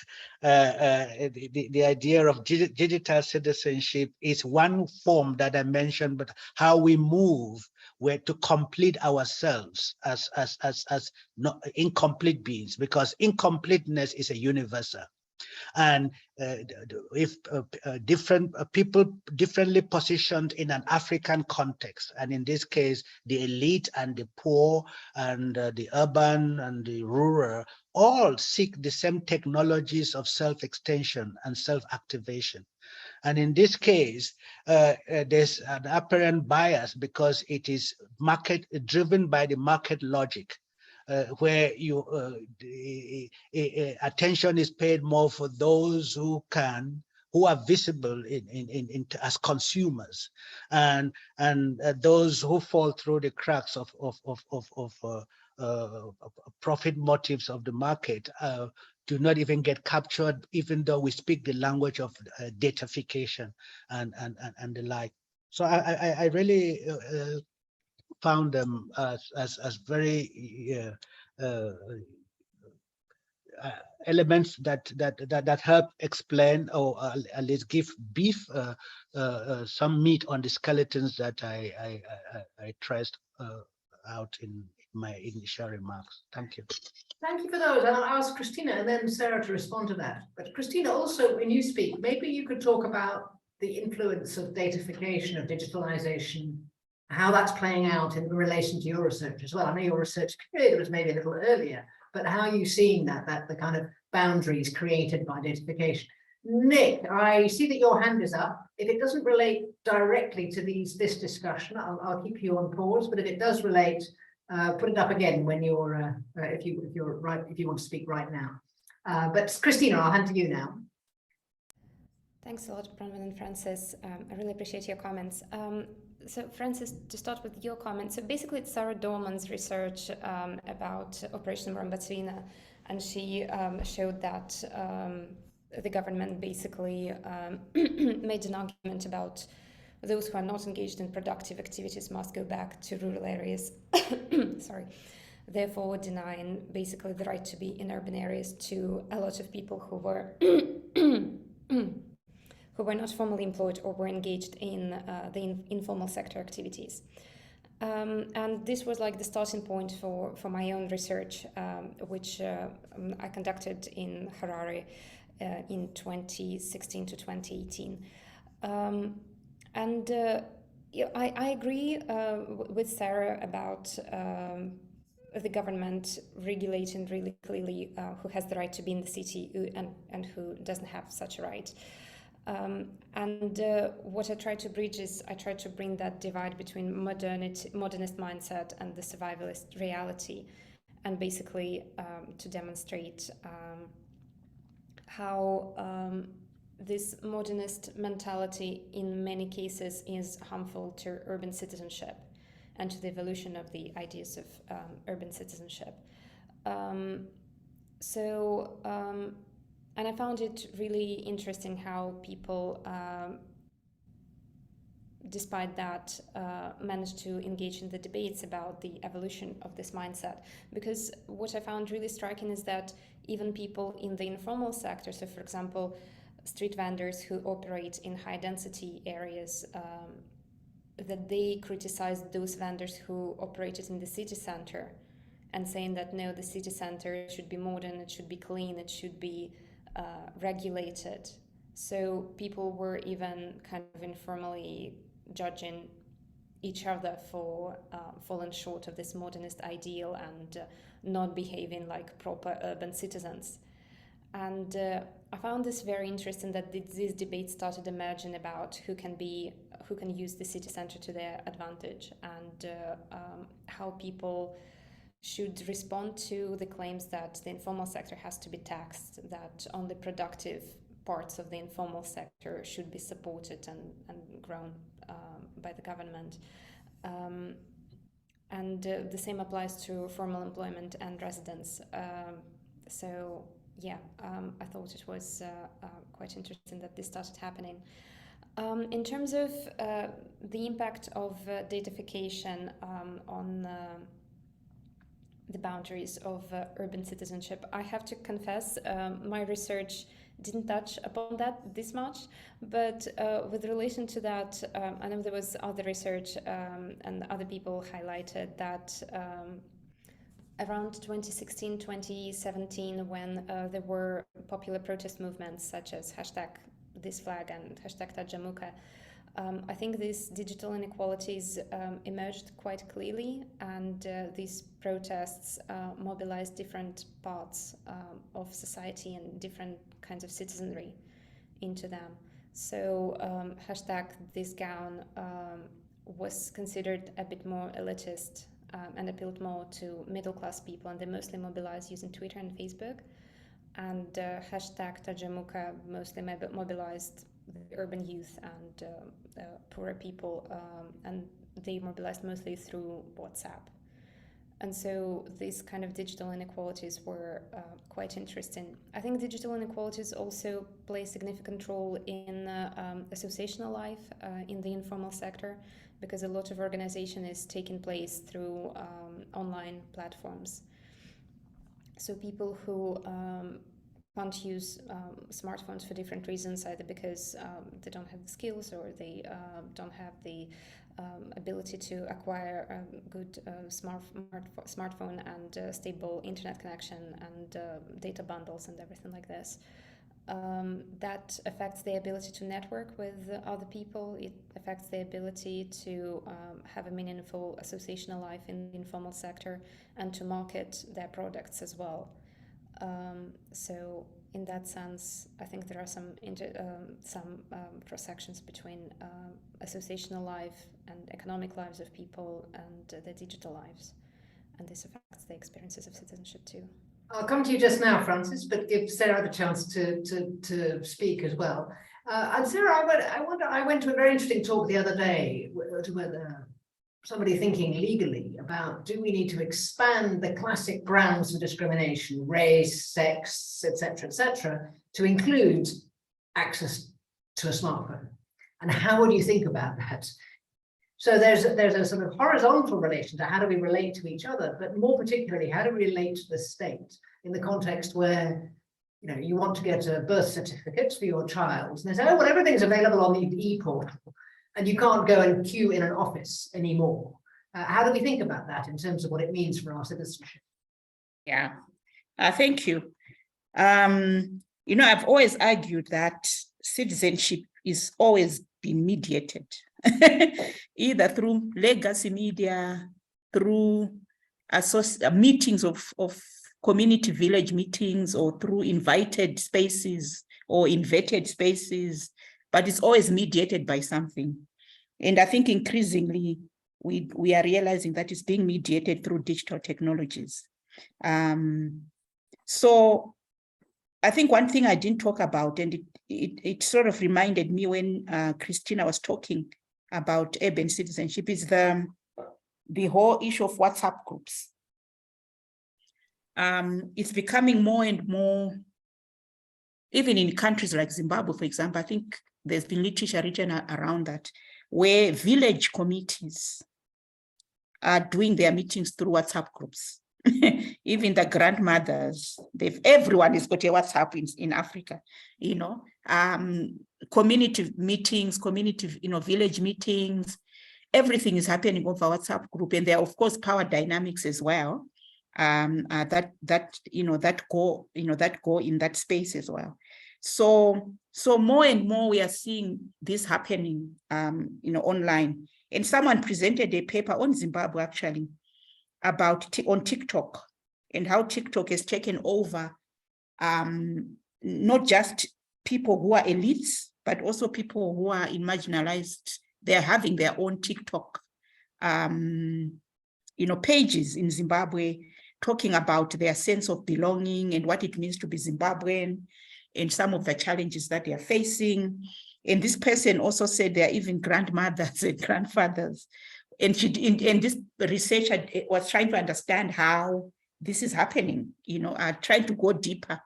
idea of digital citizenship is one form that I mentioned, but how we move where to complete ourselves as not incomplete beings, because incompleteness is a universal. And if different people differently positioned in an African context, and in this case, the elite and the poor and the urban and the rural, all seek the same technologies of self-extension and self-activation. And in this case, there's an apparent bias because it is market driven by the market logic. Where attention is paid more for those who are visible as consumers, and those who fall through the cracks of profit motives of the market do not even get captured, even though we speak the language of datafication and the like. So I really found them as very elements that help explain, or at least give beef some meat on the skeletons that I traced out in my initial remarks. Thank you. Thank you for those. And I'll ask Kristina and then Sarah to respond to that. But Kristina, also when you speak, maybe you could talk about the influence of datafication, of digitalization, how that's playing out in relation to your research as well. I know your research period was maybe a little earlier, but how are you seeing that the kind of boundaries created by datafication? Nick, I see that your hand is up. If it doesn't relate directly to this discussion, I'll keep you on pause. But if it does relate, put it up again when you're if you want to speak right now. But Kristina, I'll hand to you now. Thanks a lot, Bronwen and Francis. I really appreciate your comments. So Francis, to start with your comments, so basically it's Sarah Dorman's research about Operation Rambatsvina, and she showed that the government basically made an argument about those who are not engaged in productive activities must go back to rural areas. Sorry. therefore denying basically the right to be in urban areas to a lot of people who were who were not formally employed or were engaged in the informal sector activities. And this was like the starting point for my own research, which I conducted in Harare in 2016 to 2018. I agree with Sarah about the government regulating really clearly who has the right to be in the city and who doesn't have such a right. What I try to bridge is I try to bring that divide between modernist mindset and the survivalist reality, and basically to demonstrate how this modernist mentality in many cases is harmful to urban citizenship and to the evolution of the ideas of urban citizenship. And I found it really interesting how people, despite that, managed to engage in the debates about the evolution of this mindset. Because what I found really striking is that even people in the informal sector, so for example, street vendors who operate in high density areas, that they criticized those vendors who operated in the city center and saying that no, the city center should be modern, it should be clean, it should be regulated. So people were even kind of informally judging each other for falling short of this modernist ideal and not behaving like proper urban citizens. And I found this very interesting that these debates started emerging about who can use the city center to their advantage, and how people should respond to the claims that the informal sector has to be taxed, that only productive parts of the informal sector should be supported and grown by the government. The same applies to formal employment and residence. I thought it was quite interesting that this started happening. In terms of the impact of datafication on the boundaries of urban citizenship, I have to confess my research didn't touch upon that this much, but with relation to that, I know there was other research and other people highlighted that around 2016, 2017, when there were popular protest movements such as #ThisFlag and #Tajamuka, I think these digital inequalities emerged quite clearly, and these protests mobilized different parts of society and different kinds of citizenry into them. So #ThisGown was considered a bit more elitist and appealed more to middle-class people, and they mostly mobilized using Twitter and Facebook. And #Tajamuka mostly mobilized the urban youth and poorer people, and they mobilized mostly through WhatsApp. And so these kind of digital inequalities were quite interesting. I think digital inequalities also play a significant role in associational life in the informal sector, because a lot of organization is taking place through online platforms. So people who can't use smartphones for different reasons, either because they don't have the skills or they don't have the ability to acquire a good smartphone and stable internet connection and data bundles and everything like this. That affects the ability to network with other people. It affects the ability to have a meaningful associational life in the informal sector and to market their products as well. So in that sense, I think there are some cross-sections between associational life and economic lives of people and their digital lives. And this affects the experiences of citizenship too. I'll come to you just now, Francis, but give Sarah the chance to speak as well. And Sarah, I went to a very interesting talk the other day with somebody thinking legally about, do we need to expand the classic grounds for discrimination, race, sex, etc., to include access to a smartphone? And how would you think about that? So there's a sort of horizontal relation to how do we relate to each other, but more particularly, how do we relate to the state in the context where, you know, you want to get a birth certificate for your child, and they say, oh, well, everything's available on the e-portal, and you can't go and queue in an office anymore. How do we think about that in terms of what it means for our citizenship? Yeah, thank you. You know, I've always argued that citizenship is always been mediated, either through legacy media, through meetings of community village meetings, or through invited spaces or invited spaces, but it's always mediated by something. And I think increasingly, we are realizing that it's being mediated through digital technologies. So I think one thing I didn't talk about, and it sort of reminded me when Kristina was talking about urban citizenship, is the whole issue of WhatsApp groups. It's becoming more and more, even in countries like Zimbabwe, for example. I think there's been literature written around that, where village committees are doing their meetings through WhatsApp groups. Even the grandmothers, everyone has got a WhatsApp in Africa, you know. Community meetings, village meetings, everything is happening over WhatsApp group. And there are, of course, power dynamics as well, that go in that space as well. So more and more we are seeing this happening, online. And someone presented a paper on Zimbabwe, actually, about on TikTok, and how TikTok has taken over, not just people who are elites, but also people who are marginalized. They're having their own TikTok, pages in Zimbabwe, talking about their sense of belonging and what it means to be Zimbabwean, and some of the challenges that they are facing. And this person also said there are even grandmothers and grandfathers. And this researcher was trying to understand how this is happening, trying to go deeper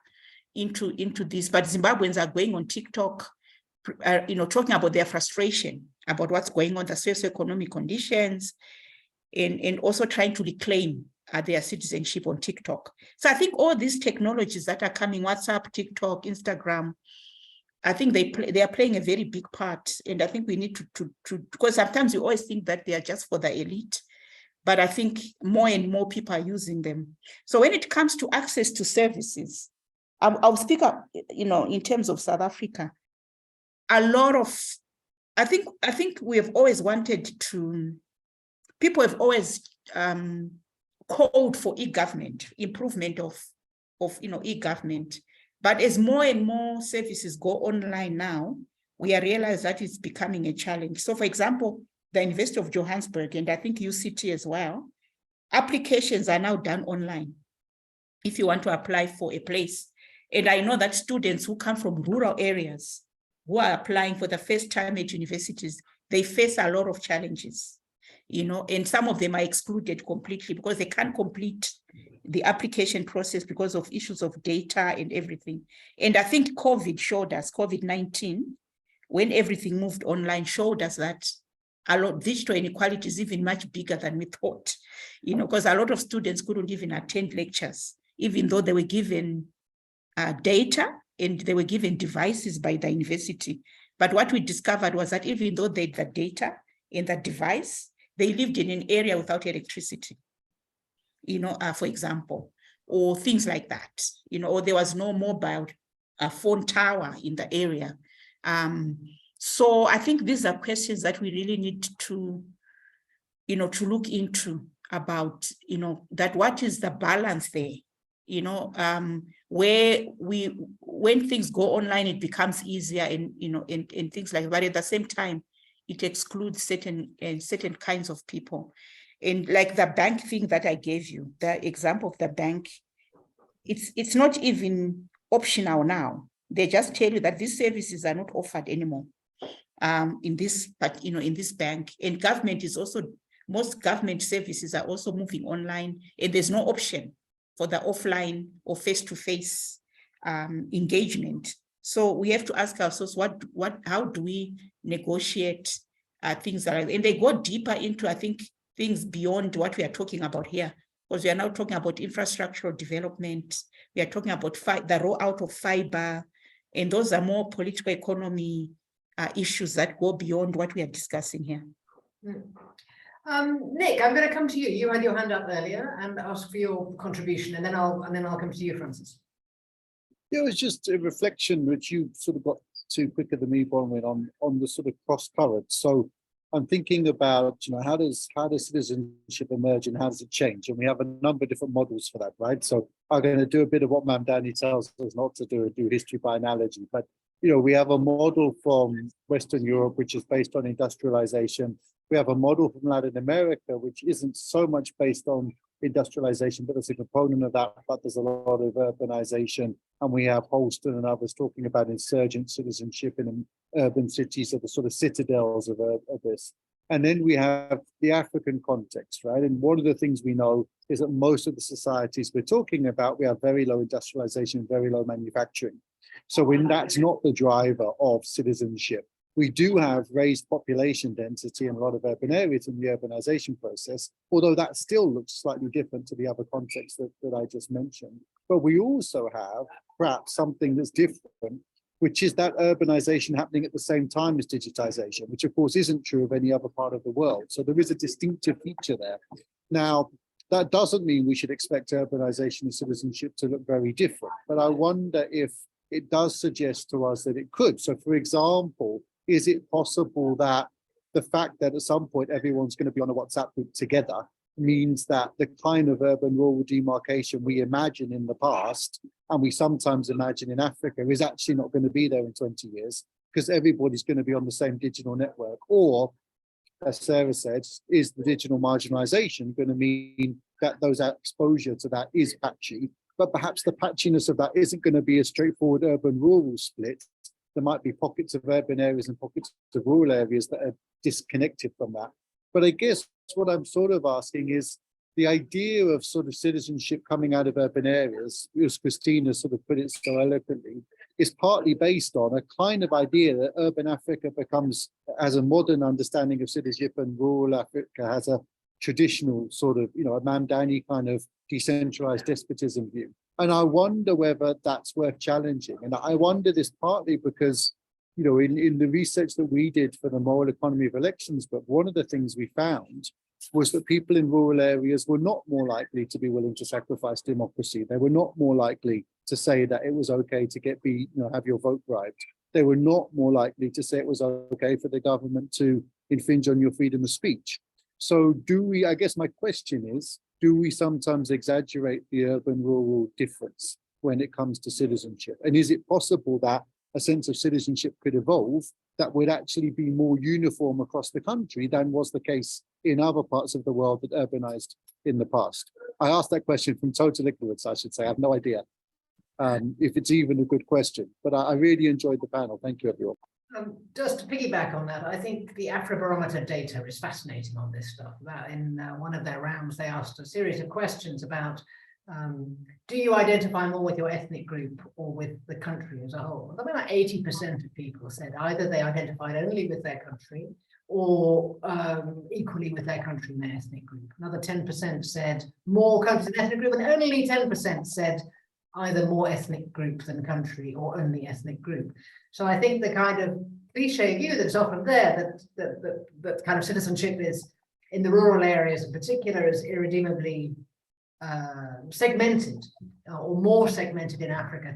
into this. But Zimbabweans are going on TikTok, talking about their frustration about what's going on, the socioeconomic conditions, and also trying to reclaim their citizenship on TikTok. So I think all these technologies that are coming, WhatsApp, TikTok, Instagram, I think they are playing a very big part. And I think we need to because sometimes you always think that they are just for the elite, but I think more and more people are using them. So when it comes to access to services, I'll speak up, in terms of South Africa. I think we have always wanted to, people have always called for e-government, improvement of e-government. But as more and more services go online now, we are realizing that it's becoming a challenge. So for example, the University of Johannesburg, and I think UCT as well, applications are now done online if you want to apply for a place. And I know that students who come from rural areas who are applying for the first time at universities, they face a lot of challenges, and some of them are excluded completely because they can't complete the application process because of issues of data and everything. And I think COVID-19, when everything moved online, showed us that a lot digital inequality is even much bigger than we thought, because a lot of students couldn't even attend lectures, even though they were given data and they were given devices by the university. But what we discovered was that even though they had the data and the device, they lived in an area without electricity, for example, or things like that, or there was no mobile phone tower in the area. So I think these are questions that we really need to, to look into about, that what is the balance there, where when things go online, it becomes easier and, and things like that. But at the same time, it excludes certain kinds of people. And like the bank thing that I gave you, the example of the bank, it's not even optional now. They just tell you that these services are not offered anymore in this bank. And government is also, most government services are also moving online, and there's no option for the offline or face-to-face engagement. So we have to ask ourselves, how do we negotiate things that and they go deeper into, I think, things beyond what we are talking about here, because we are now talking about infrastructural development. We are talking about the rollout of fiber, and those are more political economy issues that go beyond what we are discussing here. Nick, I'm going to come to you. You had your hand up earlier and ask for your contribution, and then I'll come to you, Francis. It was just a reflection which you sort of got to quicker than me, Bronwen, on the sort of cross currents. So I'm thinking about, how does citizenship emerge and how does it change? And we have a number of different models for that, right? So I'm going to do a bit of what Mamdani tells us not to do history by analogy. But we have a model from Western Europe which is based on industrialization. We have a model from Latin America which isn't so much based on industrialization, but there's a component of that, but there's a lot of urbanization. And we have Holston and others talking about insurgent citizenship in urban cities, of the sort of citadels of this. And then we have the African context, right? And one of the things we know is that most of the societies we're talking about, we have very low industrialization, very low manufacturing. So when that's not the driver of citizenship, we do have raised population density in a lot of urban areas in the urbanization process, although that still looks slightly different to the other contexts that I just mentioned. But we also have perhaps something that's different, which is that urbanization happening at the same time as digitization, which of course isn't true of any other part of the world. So there is a distinctive feature there. Now, that doesn't mean we should expect urbanization and citizenship to look very different, but I wonder if it does suggest to us that it could. So for example, is it possible that the fact that at some point everyone's going to be on a WhatsApp group together means that the kind of urban-rural demarcation we imagine in the past, and we sometimes imagine in Africa, is actually not going to be there in 20 years because everybody's going to be on the same digital network? Or, as Sarah said, is the digital marginalization going to mean that those exposure to that is patchy, but perhaps the patchiness of that isn't going to be a straightforward urban-rural split? There might be pockets of urban areas and pockets of rural areas that are disconnected from that. But I guess what I'm sort of asking is the idea of sort of citizenship coming out of urban areas, as Kristina sort of put it so eloquently, is partly based on a kind of idea that urban Africa becomes, as a modern understanding of citizenship, and rural Africa has a traditional sort of, a Mamdani kind of decentralized despotism view. And I wonder whether that's worth challenging. And I wonder this partly because, in the research that we did for the Moral Economy of Elections book, one of the things we found was that people in rural areas were not more likely to be willing to sacrifice democracy. They were not more likely to say that it was okay to have your vote bribed. They were not more likely to say it was okay for the government to infringe on your freedom of speech. So I guess my question is, do we sometimes exaggerate the urban-rural difference when it comes to citizenship? And is it possible that a sense of citizenship could evolve that would actually be more uniform across the country than was the case in other parts of the world that urbanized in the past? I asked that question from total ignorance, I should say. I have no idea if it's even a good question, but I really enjoyed the panel. Thank you, everyone. Just to piggyback on that, I think the Afrobarometer data is fascinating on this stuff. In one of their rounds, they asked a series of questions about, do you identify more with your ethnic group or with the country as a whole? Something like 80% of people said either they identified only with their country or equally with their country and their ethnic group. Another 10% said more country than ethnic group, and only 10% said either more ethnic group than country or only ethnic group. So I think the kind of cliche view that's often there that kind of citizenship is in the rural areas in particular is irredeemably segmented or more segmented in Africa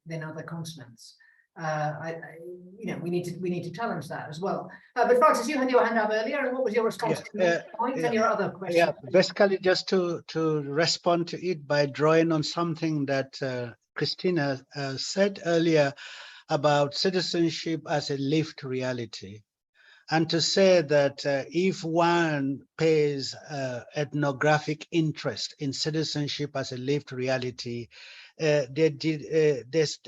than other continents. We need to challenge that as well. But Francis, you had your hand up earlier, and what was your response to that point and your other question? Yeah, basically just to respond to it by drawing on something that Kristina said earlier about citizenship as a lived reality, and to say that if one pays ethnographic interest in citizenship as a lived reality, there's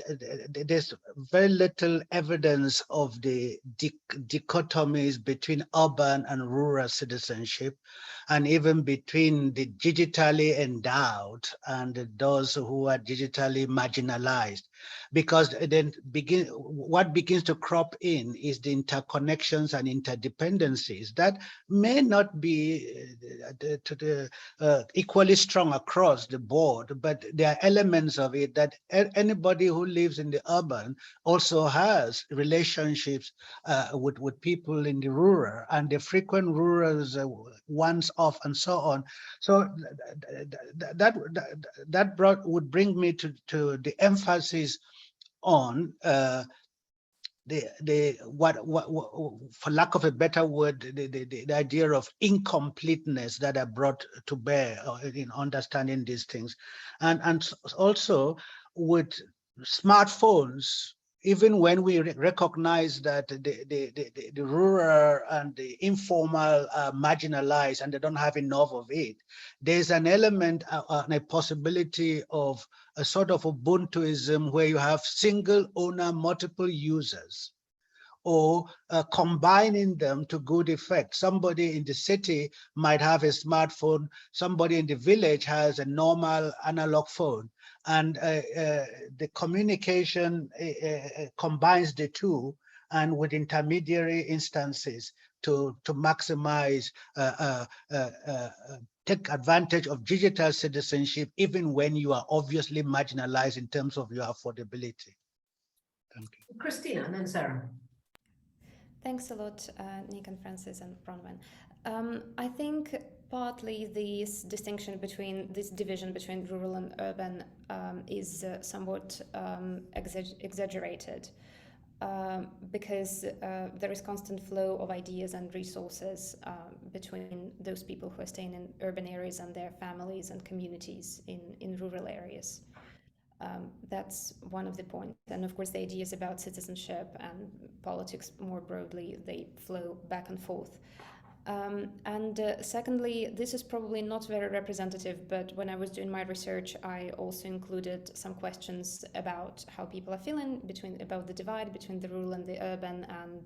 very little evidence of the dichotomies between urban and rural citizenship, and even between the digitally endowed and those who are digitally marginalized. Because then what begins to crop in is the interconnections and interdependencies that may not be equally strong across the board, but there are elements of it that anybody who lives in the urban also has relationships with people in the rural, and the frequent rurals once off and so on. So that would bring me to the emphasis on for lack of a better word, the idea of incompleteness that are brought to bear in understanding these things. And also with smartphones, even when we recognize that the rural and the informal are marginalized and they don't have enough of it, there's an element and a possibility of a sort of Ubuntuism where you have single owner, multiple users, or combining them to good effect. Somebody in the city might have a smartphone, somebody in the village has a normal analog phone, and the communication combines the two, and with intermediary instances to maximize, take advantage of digital citizenship, even when you are obviously marginalized in terms of your affordability. Thank you. Kristina, and then Sarah. Thanks a lot, Nick and Francis and Bronwen. I think partly this distinction between this division between rural and urban is somewhat exaggerated, because there is constant flow of ideas and resources between those people who are staying in urban areas and their families and communities in rural areas. That's one of the points. And of course, the ideas about citizenship and politics more broadly, they flow back and forth. Secondly, this is probably not very representative, but when I was doing my research, I also included some questions about how people are feeling about the divide between the rural and the urban, and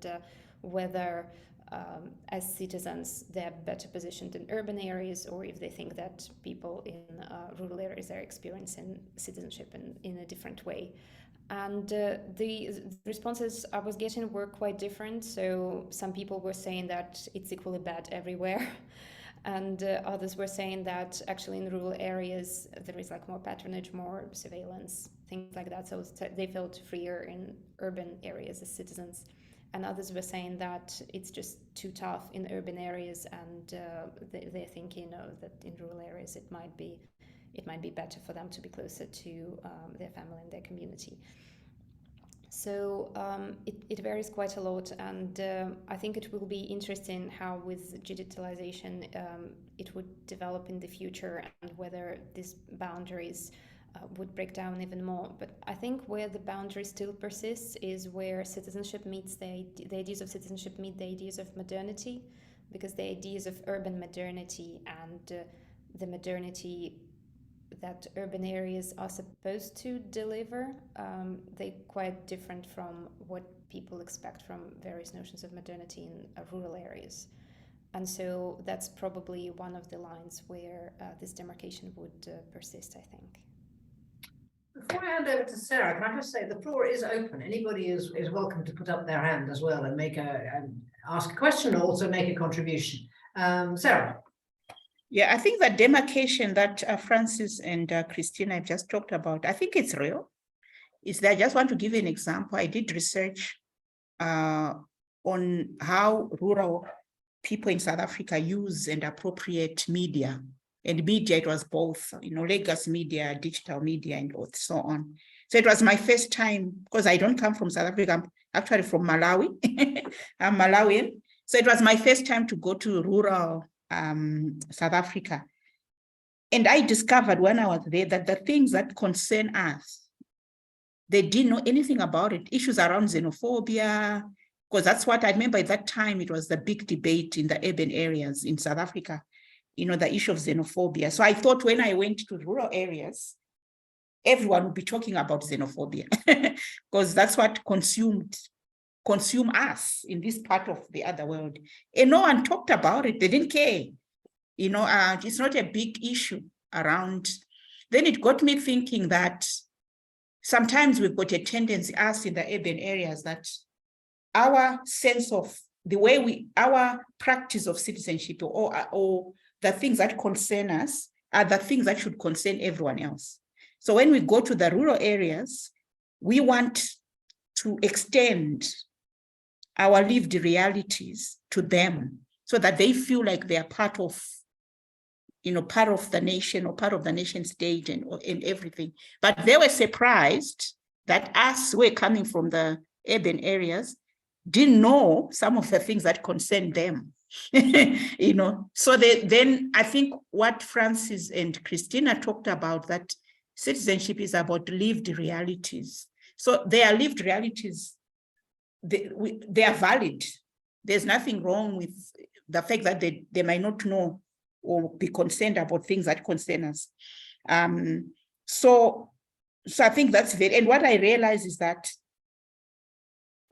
whether as citizens they're better positioned in urban areas, or if they think that people in rural areas are experiencing citizenship in a different way. And the responses I was getting were quite different. So some people were saying that it's equally bad everywhere, and others were saying that actually in rural areas there is like more patronage, more surveillance, things like that. So they felt freer in urban areas as citizens. And others were saying that it's just too tough in urban areas, and they're thinking that in rural areas it might be better for them to be closer to their family and their community. So it varies quite a lot, and I think it will be interesting how with digitalization it would develop in the future, and whether these boundaries would break down even more. But I think where the boundary still persists is where citizenship meets the ideas of citizenship meet the ideas of modernity, because the ideas of urban modernity and the modernity that urban areas are supposed to deliver, they're quite different from what people expect from various notions of modernity in rural areas. And so that's probably one of the lines where this demarcation would persist, I think. Before I hand over to Sarah, can I just say the floor is open. Anybody is welcome to put up their hand as well and ask a question, or also make a contribution. Sarah. Yeah, I think that demarcation that Francis and Kristina have just talked about, I think it's real. I just want to give you an example. I did research on how rural people in South Africa use and appropriate media. And media, it was both, legacy media, digital media, and so on. So it was my first time, because I don't come from South Africa, I'm actually from Malawi. I'm Malawian. So it was my first time to go to rural South Africa. And I discovered when I was there that the things that concern us, they didn't know anything about it. Issues around xenophobia, because that's what I remember at that time. It was the big debate in the urban areas in South Africa, you know, the issue of xenophobia. So I thought when I went to rural areas, everyone would be talking about xenophobia because that's what consume us in this part of the other world. And no one talked about it. They didn't care. You know, it's not a big issue around. Then it got me thinking that sometimes we've got a tendency, us in the urban areas, that our sense of the way our practice of citizenship or the things that concern us are the things that should concern everyone else. So when we go to the rural areas, we want to extend our lived realities to them so that they feel like they are part of, you know, part of the nation or part of the nation state and everything. But they were surprised that us, we're coming from the urban areas, didn't know some of the things that concern them. You know, so then I think what Francis and Kristina talked about, that citizenship is about lived realities. So their lived realities, they are valid. There's nothing wrong with the fact that they might not know or be concerned about things that concern us. So I think that's very, and what I realize is that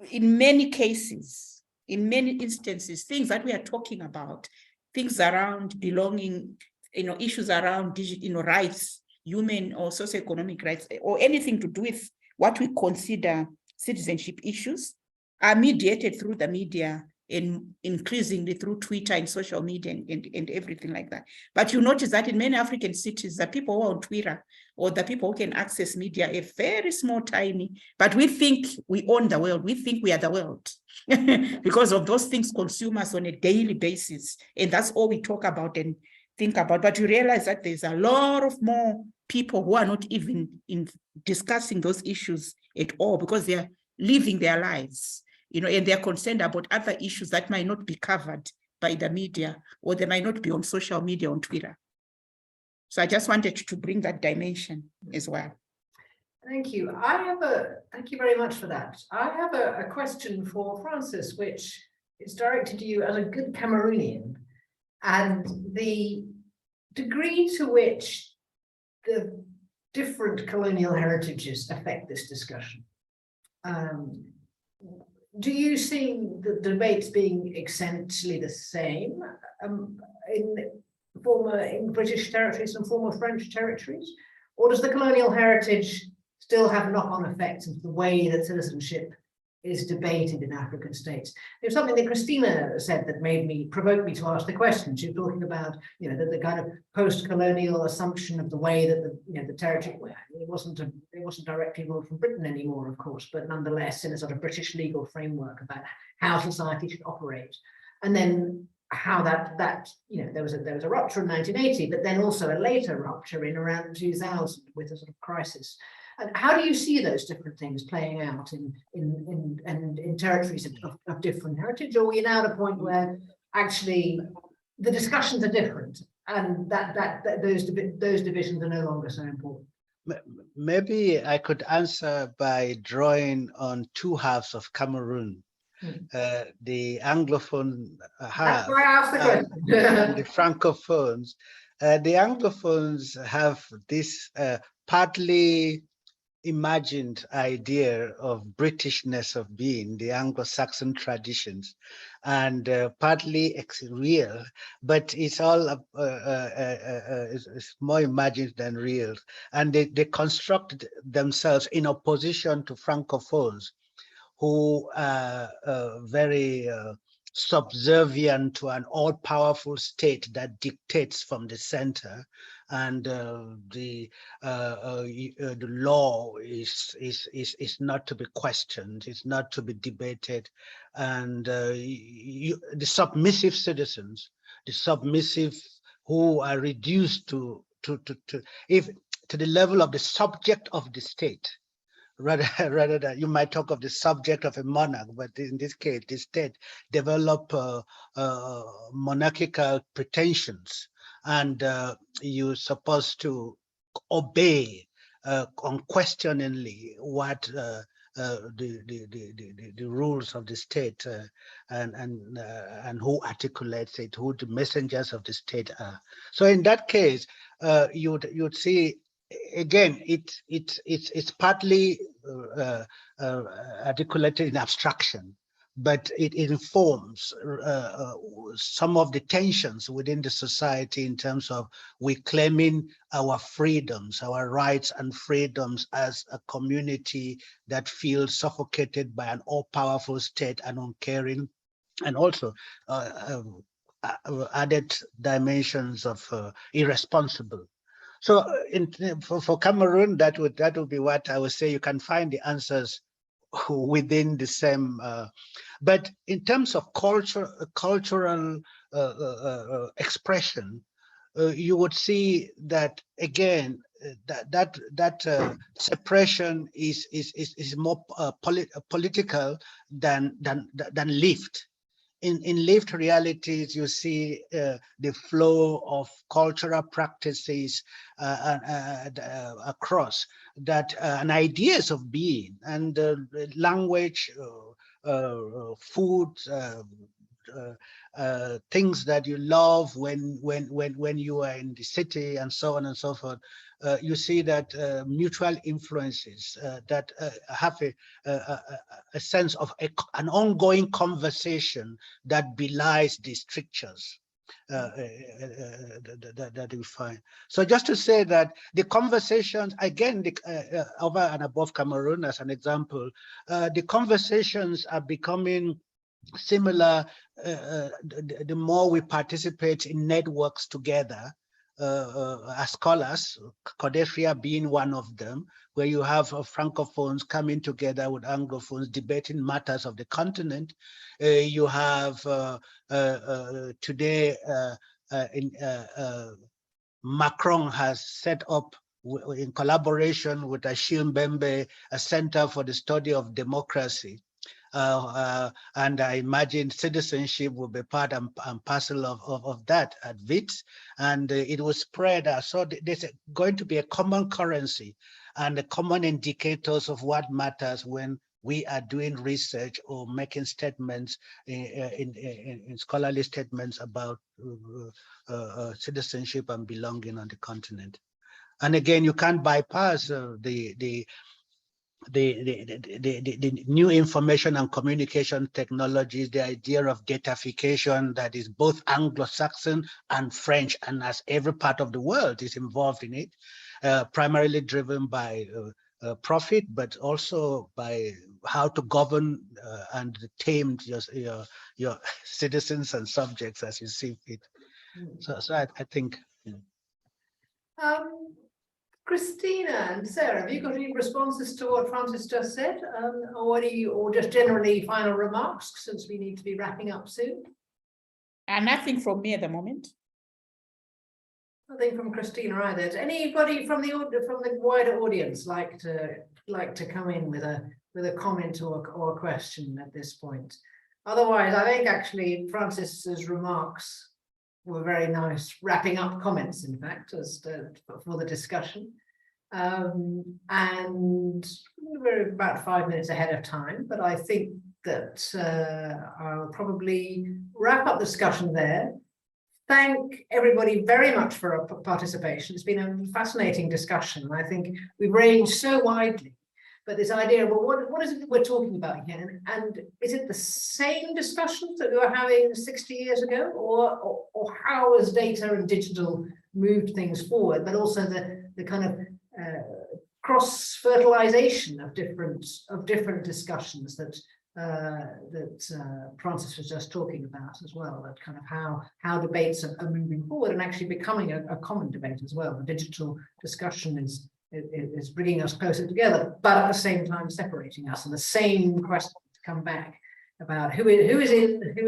in many cases, in many instances, things that we are talking about, things around belonging, you know, issues around you know, rights, human or socioeconomic rights, or anything to do with what we consider citizenship issues, are mediated through the media and increasingly through Twitter and social media and everything like that. But you notice that in many African cities, the people who are on Twitter or the people who can access media are very small, tiny, but we think we own the world. We think we are the world because of those things consume us on a daily basis. And that's all we talk about and think about. But you realize that there's a lot of more people who are not even in discussing those issues at all because they are living their lives, you know, and they're concerned about other issues that might not be covered by the media, or they might not be on social media, on Twitter. So I just wanted to bring that dimension as well. Thank you. Thank you very much for that. I have a question for Francis, which is directed to you as a good Cameroonian, and the degree to which the different colonial heritages affect this discussion. Do you see the debates being essentially the same in British territories and former French territories? Or does the colonial heritage still have knock-on effects of the way that citizenship is debated in African states? There's something that Kristina said that provoked me to ask the question. She was talking about, you know, the kind of post-colonial assumption of the way that the territory, well, it wasn't directly ruled from Britain anymore, of course, but nonetheless in a sort of British legal framework about how society should operate, and then how that you know, there was a rupture in 1980, but then also a later rupture in around 2000 with a sort of crisis. And how do you see those different things playing out in territories of different heritage? Or are we now at a point where actually the discussions are different and that those divisions are no longer so important? Maybe I could answer by drawing on two halves of Cameroon. The Anglophone half. That's why I asked the question. And the Francophones. The Anglophones have this partly imagined idea of Britishness of being, the Anglo-Saxon traditions, and partly real, but it's all it's more imagined than real. And they construct themselves in opposition to Francophones, who are very subservient to an all-powerful state that dictates from the center, and the law is not to be questioned, it's not to be debated, and the submissive citizens, the submissive who are reduced to the level of the subject of the state. Rather than, you might talk of the subject of a monarch, but in this case, the state develop monarchical pretensions, and you're supposed to obey unquestioningly what the rules of the state and who articulates it, who the messengers of the state are. So in that case, you'd see again it's partly articulated in abstraction, but it informs some of the tensions within the society in terms of we claiming our freedoms, our rights and freedoms as a community that feels suffocated by an all-powerful state and uncaring, and also added dimensions of irresponsible. So for Cameroon, that would be what I would say. You can find the answers within the same, but in terms of cultural expression, you would see that again that separation is more political than lived. In lived realities, you see the flow of cultural practices across that and ideas of being and language, food, things that you love when you are in the city and so on and so forth. You see that mutual influences that have a sense of an ongoing conversation that belies the strictures that we find. So just to say that the conversations, again, over and above Cameroon as an example, the conversations are becoming similar the more we participate in networks together as scholars, Codefria being one of them, where you have francophones coming together with anglophones debating matters of the continent. You have today Macron has set up in collaboration with Chiumbu a Center for the Study of Democracy. And I imagine citizenship will be part and parcel of that at WITS, and it will spread. So there's going to be a common currency and the common indicators of what matters when we are doing research or making statements in scholarly statements about citizenship and belonging on the continent. And again, you can't bypass the new information and communication technologies, the idea of datafication that is both Anglo-Saxon and French, and as every part of the world is involved in it, primarily driven by profit, but also by how to govern and tame your citizens and subjects as you see fit. So I think. Kristina and Sarah, have you got any responses to what Francis just said, or just generally final remarks, since we need to be wrapping up soon? Nothing from me at the moment. Nothing from Kristina either. Does anybody from the wider audience like to come in with a comment or a question at this point? Otherwise, I think actually Francis's remarks were very nice wrapping up comments, in fact, for the discussion. And we're about 5 minutes ahead of time, but I think that I'll probably wrap up the discussion there. Thank everybody very much for participation. It's been a fascinating discussion. I think we've ranged so widely, but this idea of, well, what is it that we're talking about here? And is it the same discussions that we were having 60 years ago, or how has data and digital moved things forward, but also the kind of cross-fertilization of different discussions that Francis was just talking about as well, that kind of how debates are moving forward and actually becoming a common debate as well. The digital discussion is bringing us closer together, but at the same time separating us, and the same question to come back about who is in and who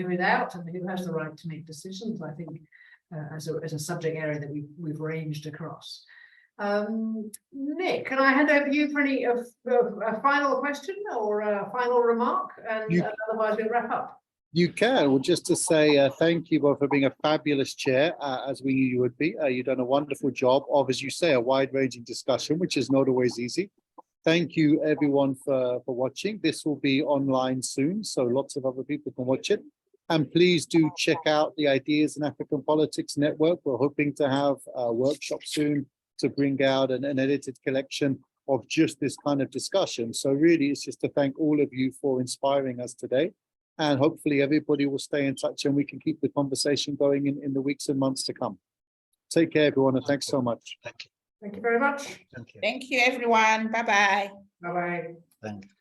is out, and who has the right to make decisions. I think as a subject area that we've ranged across. Nick, can I hand over to you for a final question or a final remark, and otherwise we'll wrap up. You can. Well, just to say thank you both for being a fabulous chair, as we knew you would be. You've done a wonderful job of, as you say, a wide-ranging discussion, which is not always easy. Thank you everyone for watching. This will be online soon, so lots of other people can watch it. And please do check out the Ideas in African Politics Network. We're hoping to have a workshop soon to bring out an edited collection of just this kind of discussion. So really, it's just to thank all of you for inspiring us today. And hopefully everybody will stay in touch and we can keep the conversation going in the weeks and months to come. Take care, everyone, and thanks so much. Thank you. Thank you very much. Thank you. Thank you, everyone. Bye-bye. Bye-bye. Thank you.